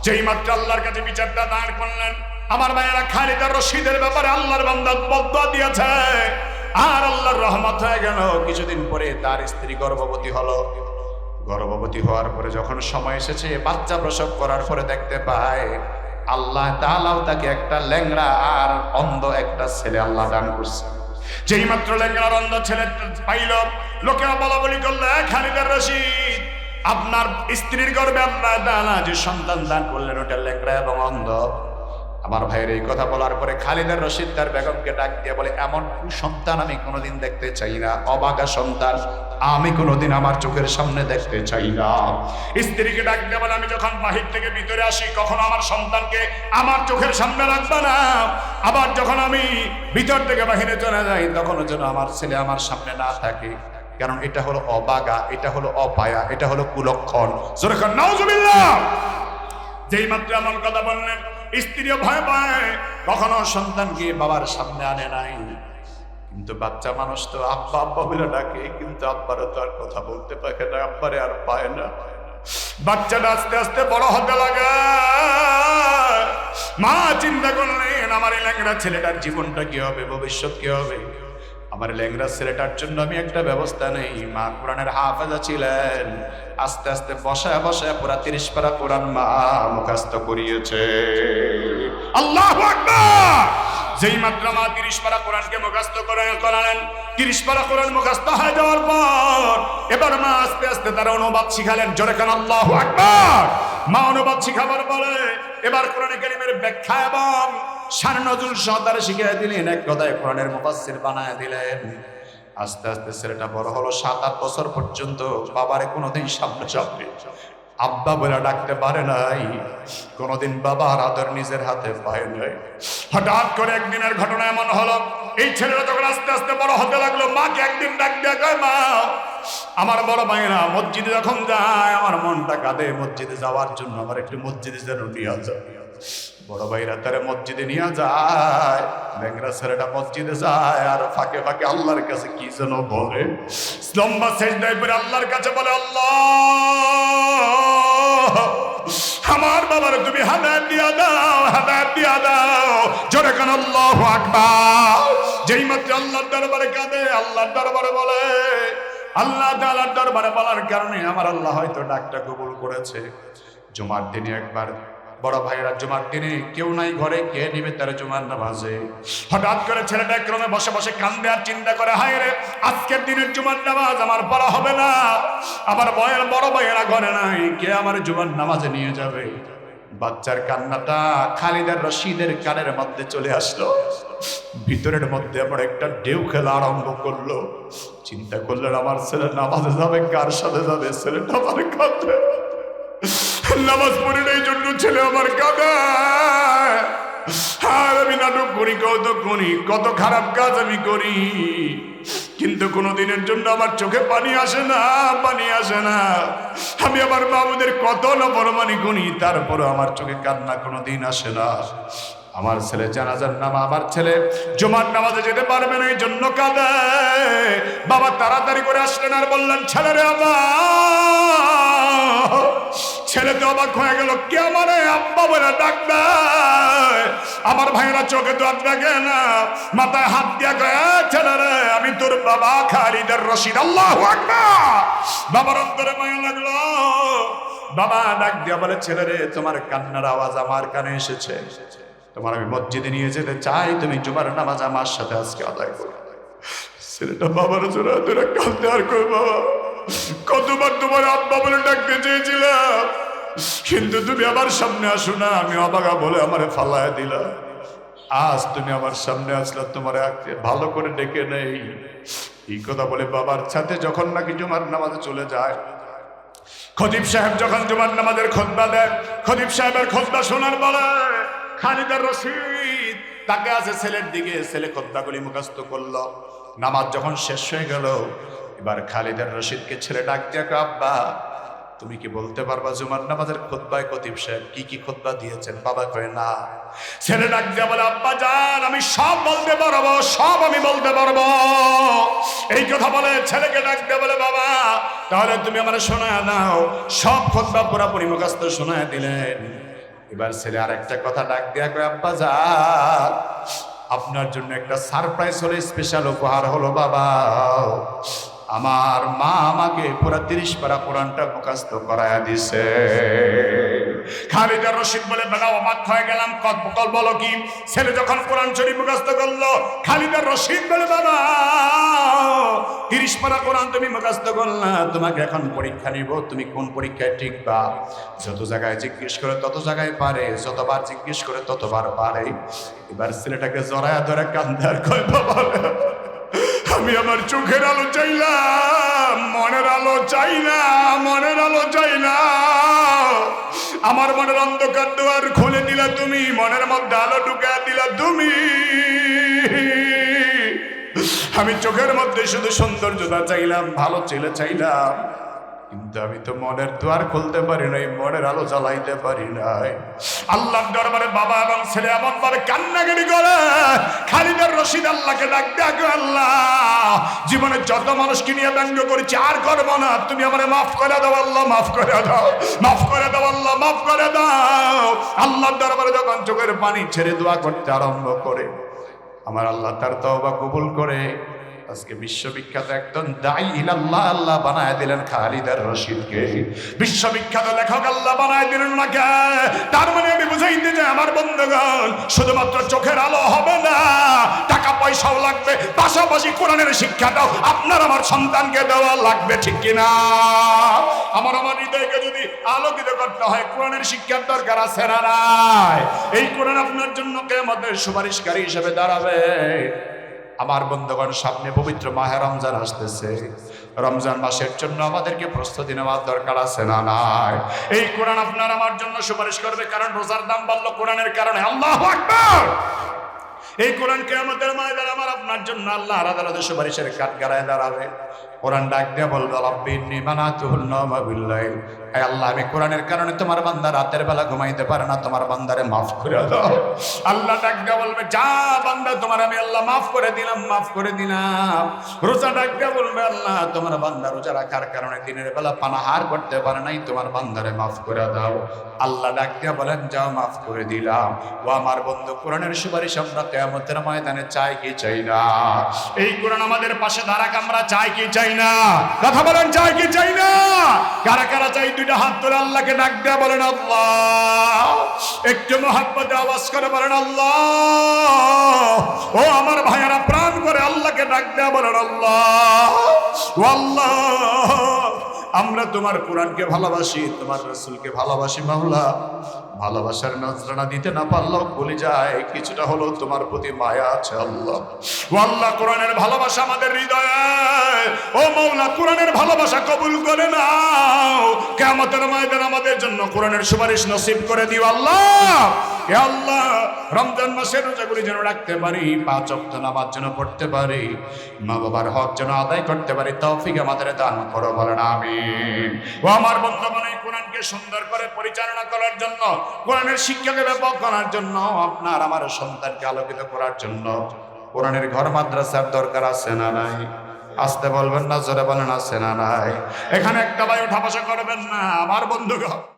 যেই মাত্র আল্লাহর কাছে বিচারটা দাঁড় করলেন, আমার ভাইয়েরা, খালিদ আর-রশিদের ব্যাপারে আল্লাহর বান্দা বদদুয়া দিয়েছে, আর আল্লাহর রহমত হয়ে গেল। কিছুদিন পরে তার স্ত্রী গর্ভবতী হলো। গর্ভবতী হওয়ার পরে যখন সময় এসেছে বাচ্চা প্রসব করার পরে দেখতে পায় আল্লাহ তাআলাও তাকে একটা ল্যাংড়া আর অন্ধ একটা ছেলে আল্লাহ দান করছে। যেই মাত্র ল্যাংড়া আর অন্ধ ছেলে পাইল, লোকেরা বলা বলি করলো, খালিদ আর-রশিদ, আপনার স্ত্রীর গর্ভে আল্লাহ তাআলা যে সন্তান দান করলেন ওটা ল্যাংড়া এবং অন্ধ। আমার ভাইয়ের এই কথা বলার পরে খালিদ আর-রশিদ তার বেগমকে ডাক দিয়ে বলে, এমন সন্তান আমি কোনোদিন দেখতে চাই না, অবাগা সন্তান আমি কোনোদিন আমার চোখের সামনে দেখতে চাই না। স্ত্রীকে ডাক দিয়ে বলে, আমি যখন বাহির থেকে ভিতরে আসি কখনো আমার সন্তানকে আমার চোখের সামনে রাখবে না, আবার যখন আমি ভিতর থেকে বাহিরে চলে যাই তখনও যেন আমার ছেলে আমার সামনে না থাকে। কারণ এটা হলো অবাগা, এটা হলো অপায়া, এটা হলো কুলক্ষণ। জোরে কান নাউজুবিল্লাহ। যেই মাত্র এমন কথা বললেন, স্ত্রীও ভয় পায়, কখনো সন্তানকে বাবার সামনে আনে নাই। কিন্তু বাচ্চা মানুষ তো আব্বা আব্বা বলে ডাকে, কিন্তু আব্বারও তো আর কথা বলতে পারে না, আব্বারে আর পায় না। বাচ্চাটা আস্তে আস্তে বড় হতে লাগে। মা চিন্তা করলেন, আমার এই ল্যাংড়া ছেলেটার জীবনটা কি হবে, ভবিষ্যৎ কি হবে। আমার ল্যাংড়া ছেলেটার জন্য আমি একটা ব্যবস্থা নেই। মা কোরআনের হাফেজা ছিলেন, আস্তে আস্তে বসায় বসায় পুরা 30 পারা কোরআন মা মুখস্থ করিয়েছে। আল্লাহু আকবার। যেই মাত্র মা 30 পারা কোরআনকে মুখস্থ করালেন, 30 পারা কোরআন মুখস্থ হয়ে যাওয়ার পর এবার মা আস্তে আস্তে তার অনুবাদ শিখালেন। জোরে কান আল্লাহু আকবার। মা অনুবাদ শিখাবার পরে এবার কোরআনে কারীমের ব্যাখ্যা এবং শান নজুল সহকারে শিখিয়ে দিলেন। এক কথায় কোরআনের মুফাসসির বানায় দিলেন। আস্তে আস্তে ছেলেটা বড় হলো। 7-8 বছর পর্যন্ত বাবারে কোনোদিন সামনে সামনে আব্বা বলে ডাকতে পারে নাই, কোনোদিন বাবার আদর নিজের হাতে পায় নাই। হঠাৎ করে একদিনের ঘটনা এমন হলো, এই ছেলেটা যখন আস্তে আস্তে বড় হতে লাগলো, মাকে একদিন ডাক দিয়ে কয়, মা আমার বড় ভাইরা মসজিদে যখন যায় আমার মনটা কাঁদে, মসজিদে যাওয়ার জন্য আমার একটু মসজিদে যেন নিয়ে যায়। বড় ভাইরা তারা মসজিদে নিয়ে যায়, ল্যাংড়া ছেলেটা মসজিদে যায় আর ফাঁকে ফাঁকে আল্লাহর কাছে কি যেন বলে। লম্বা সেজদায় পড়ে আল্লাহর কাছে বলে, আল্লাহ আমার বাবার তুমি হেদায়েত দিয়া দাও, হেদায়েত দিয়া দাও। জোরে কান আল্লাহু আকবার। যেই মাত্র আল্লাহর দরবারে কাঁদে, আল্লাহর দরবারে বলে, আল্লাহ তাআলার দরবারে বলার কারণে আমার আল্লাহ হয়তো ডাকটা কবুল করেছে। জুমার দিনে একবার বড় ভাইয়েরা, জুমার দিনে কেউ নাই ঘরে, কে নিবে তার জুমার নামাজে। হঠাৎ করে ছেলেটা ক্রমে বসে বসে কান্দে আর চিন্তা করে, হায় রে আজকের দিনের জুমার নামাজ আমার পড়া হবে না, আমার বড় ভাইয়েরা ঘরে নাই, কে আমার জুমার নামাজে নিয়ে যাবে। বাচ্চার কান্নাটা খালিদার রশিদের কানের মধ্যে চলে আসলো। ভিতরের মধ্যে আমার একটা ঢেউ খেলা আরম্ভ করলো। চিন্তা করলেন, আমার ছেলে নামাজে যাবে, কার সাথে যাবে? ছেলেটা আমার কাঁদে, নামাজ পড়ে এই জন্য ছেলে আমার কাঁদায়। আর আমি নাটক করি, কত করি, কত খারাপ কাজ আমি করি, কিন্তু কোনোদিনের জন্য আমার চোখে পানি আসে না, পানি আসে না। আমি আমার বাবুদের কত নফরমানি করি, তারপরও আমার চোখে কান্না কোনোদিন আসে না। আমার ছেলে জানাজার নামা, আমার ছেলে জুমার নামাজে যেতে পারবে না, এই জন্য কাঁদে। বাবা তাড়াতাড়ি করে আসলেন আর বললেন, ছেলেরে আমার। ছেলে তো অবাক হয়ে গেল, কে আমারে আব্বা বলে ডাক দেয়? আমার ভাইয়েরা চোখে তো আর দেখে না, মাথায় হাত দিয়া কয়, ছেলেরে আমি তোর বাবা খালিদের রশিদ। আল্লাহু আকবার। বাবার অন্তরে মায়া লাগলো। বাবা ডাক দিয়া বলে, ছেলেরে তোমার কান্নার আওয়াজ আমার কানে এসেছে, তোমার আমি মসজিদে নিয়ে যেতে চাই, তুমি জুমার নামাজ আমার সাথে আজকে আদায় করো। ছেলেটা বাবার জোড়া তোরা কাঁদতে আর কই, বাবা কতবার তোমার আব্বা বলে ডাকতে চেয়েছিলাম, কিন্তু তুমি আমার সামনে আসো না, আমি অবাগা বলে আমারে ফালায় দিলা। আজ তুমি আমার সামনে আসলে, তোমার ভালো করে ডেকে নেই। এই কথা বলে বাবার সাথে যখন নাকি জুমার নামাজে চলে যায়, খতিব সাহেব যখন জুমার নামাজের খুতবা দেয়, খতিব সাহেবের খুতবা শোনার পরে খালিদার রশিদ তাকে আছে ছেলের দিকে, ছেলে খুতবাগুলি মুখস্থ করলো। নামাজ যখন শেষ হয়ে গেল, এবার খালিদার রশিদকে ছেলে ডাক দিয়ে, আব্বা তুমি কি বলতে পারবা জুমার নামাজের খুতবায় খতিব সাহেব কি কি খুতবা দিয়েছেন? বাবা কয় না। ছেলে ডাক দিয়ে বলে, আব্বা জান আমি সব বলতে পারবো, সব আমি বলতে পারবো। এই কথা বলে ছেলেকে ডাক দিয়ে বলে, বাবা তাহলে তুমি আমার শোনায় দাও। সব খুতবা পুরাপুরি মুখস্থ শোনায় দিলেন। এবার ছেলে আরেকটা কথা ডাক দিয়ে কয়, আব্বা জান আপনার জন্য একটা সারপ্রাইজ হলো, স্পেশাল উপহার হলো। বাবা আমার মা আমাকে পুরা 30 পারা কোরআনটা মুখস্থ করায়া দিছে। খালিদার রশিদ বলে, বেলা অবাক হয়ে গেলাম, কল বলো কি? ছেলে যখন কোরআন শরীফ মুখস্থ করলো, খালিদার রশিদ বলে, বাবা 30 পারা কোরআন তুমি মুখস্থ করলা, তোমাকে এখন পরীক্ষা নিব, তুমি কোন পরীক্ষায় টিকবা। যত জায়গায় জিজ্ঞেস করে তত জায়গায় পারে, যতবার জিজ্ঞেস করে ততবার পারে। এবার ছেলেটাকে জড়ায়া ধরে কান্দে আর কয়, বাবা আমি আমার চোখের আলো চাইলাম, মনের আলো চাই না, মনের আলো চাই না। আমার মনের অন্ধকার দুয়ার খুলে দিলা তুমি, মনের মধ্যে আলো ঢুকা দিলা তুমি। আমি চোখের মধ্যে শুধু সৌন্দর্যতা চাইলাম, ভালো ছেলে চাইলাম, কিন্তু আমি তো মনের দুয়ার খুলতে পারি নাই, মনের আলো জ্বালাইতে পারি নাই। আল্লাহর দরবারে বাবা এবং ছেলে এমন ভাবে কান্নাকাটি করে, খালিদের রশিদ আল্লাহকে ডাক ডাকে, আল্লাহ জীবনে যত মানুষকে নিয়ে ব্যঙ্গ করেছি আর করবো না, তুমি আমারে মাফ করে দাও আল্লাহ, মাফ করে দাও, মাফ করে দাও আল্লাহ, মাফ করে দাও। আল্লাহর দরবারে যখন চোখের পানি ছেড়ে দোয়া করতে আরম্ভ করে, আমার আল্লাহ তার তওবা কবুল করে আজকে বিশ্ববিখ্যাত একজন দাঈ ইলাল্লাহ আল্লাহ বানায় দিলেন খালিদার রশিদকে। বিশ্ববিখ্যাত লেখক আল্লাহ বানায় দিলেন ওনাকে। তার মানে আমি বুঝাইতে চাই আমার বন্ধুগণ, শুধুমাত্র চোখের আলো হবে না, টাকা পয়সাও লাগবে, পাশাপাশি কোরআনের শিক্ষাটাও আপনার আমার সন্তানকে দেওয়া লাগবে, ঠিক কিনা? আমার হৃদয়কে যদি আলোকিত করতে হয়, কোরআনের শিক্ষার দরকার আছে না নাই? এই কোরআন আপনার জন্য কিয়ামতের সুপারিশকারী হিসেবে দাঁড়াবে। আমার বন্ধুগণ, সামনে পবিত্র মাহে রমজান আসতেছে। রমজান মাসের জন্য আমাদেরকে প্রস্তুতি নেওয়ার দরকার আছে না নাই? এই কোরআন আপনার আমার জন্য সুপারিশ করবে, কারণ রোজার দাম বাড়লো কোরআনের কারণে। আল্লাহু আকবার! এই কোরআন কিয়ামতের ময়দানে আমার আপনার জন্য আল্লাহর আদালতে সুপারিশের কাঠগড়ায় দাঁড়াবে। কোরআন ডাক দিয়ে বলবে, রব্বি ইন্নী মানাতুহুন নাওমা বিল-লাইল, হে আল্লাহ আমি কোরআনের কারণে তোমার বান্দা রাতের বেলা ঘুমাইতে পারে না, তোমার বান্দারে মাফ করে দাও। আল্লাহ ডাক দিয়ে বলবে, যা বান্দা তোমার আমি আল্লাহ মাফ করে দিলাম, মাফ করে দিলাম। রোজা ডাক দিয়ে বলবে, আল্লাহ তোমার বান্দা রোজা রাখার কারণে দিনের বেলা পানাহার করতে পারে নাই, তোমার বান্দারে মাফ করে দাও। আল্লাহ ডাক দিয়ে বলেন, যাও মাফ করে দিলাম। ও আমার বন্ধু, কোরআনের সুপারিশ আমরা কিয়ামতের ময়দানে চাই কি চাই না? এই কোরআন আমাদের পাশে দাঁড়াক, আমরা চাই কি চাই না? কথা বলেন, চাই কি চাই না? কারা কারা চাই? দুইটা হাত ধরে আল্লাহকে ডাক দেয়া বলেন আল্লাহ। একটু মহব্বতে আওয়াজ করে বলেন আল্লাহ। ও আমার ভাইয়েরা, প্রাণ করে আল্লাহকে ডাক দেয়া বলেন আল্লাহ। ও আল্লাহ, আমরা তোমার কোরআনকে ভালোবাসি, তোমার রাসূলকে ভালোবাসি মাওলা। ভালোবাসার নজরানা দিতে না পারলেও ভুলে যায় কিছুটা হলেও তোমার প্রতি মায়া আছে আল্লাহ। ও আল্লাহ, কোরআনের ভালোবাসা আমাদের হৃদয়ে। ও মাওলা, কোরআনের ভালোবাসা কবুল করে নাও। কিয়ামতের ময়দানে আমাদের জন্য কোরআনের সুপারিশ নসিব করে দিও আল্লাহ। হে আল্লাহ, রমজান মাসের রোজাগুলি যেন রাখতে পারি, 5 ওয়াক্ত নামাজ যেন পড়তে পারি, মা বাবার হক যেন আদায় করতে পারি, তৌফিক আমাদের দান করো, বলেন আমিন। ও আমার বন্ধুগণ, এই কোরআনকে সুন্দর করে পরিচালনা করার জন্য, কোরআনের শিক্ষাকে ব্যাপক করার জন্য, আপনার আমার সন্তানকে আলোকিত করার জন্য কোরআনের ঘর মাদ্রাসার দরকার আছে না নাই? আসতে বলবেন না, জোরে বলেন আছে না নাই? এখানে একটা ভাই উঠা বসা করবেন না আমার বন্ধুগণ।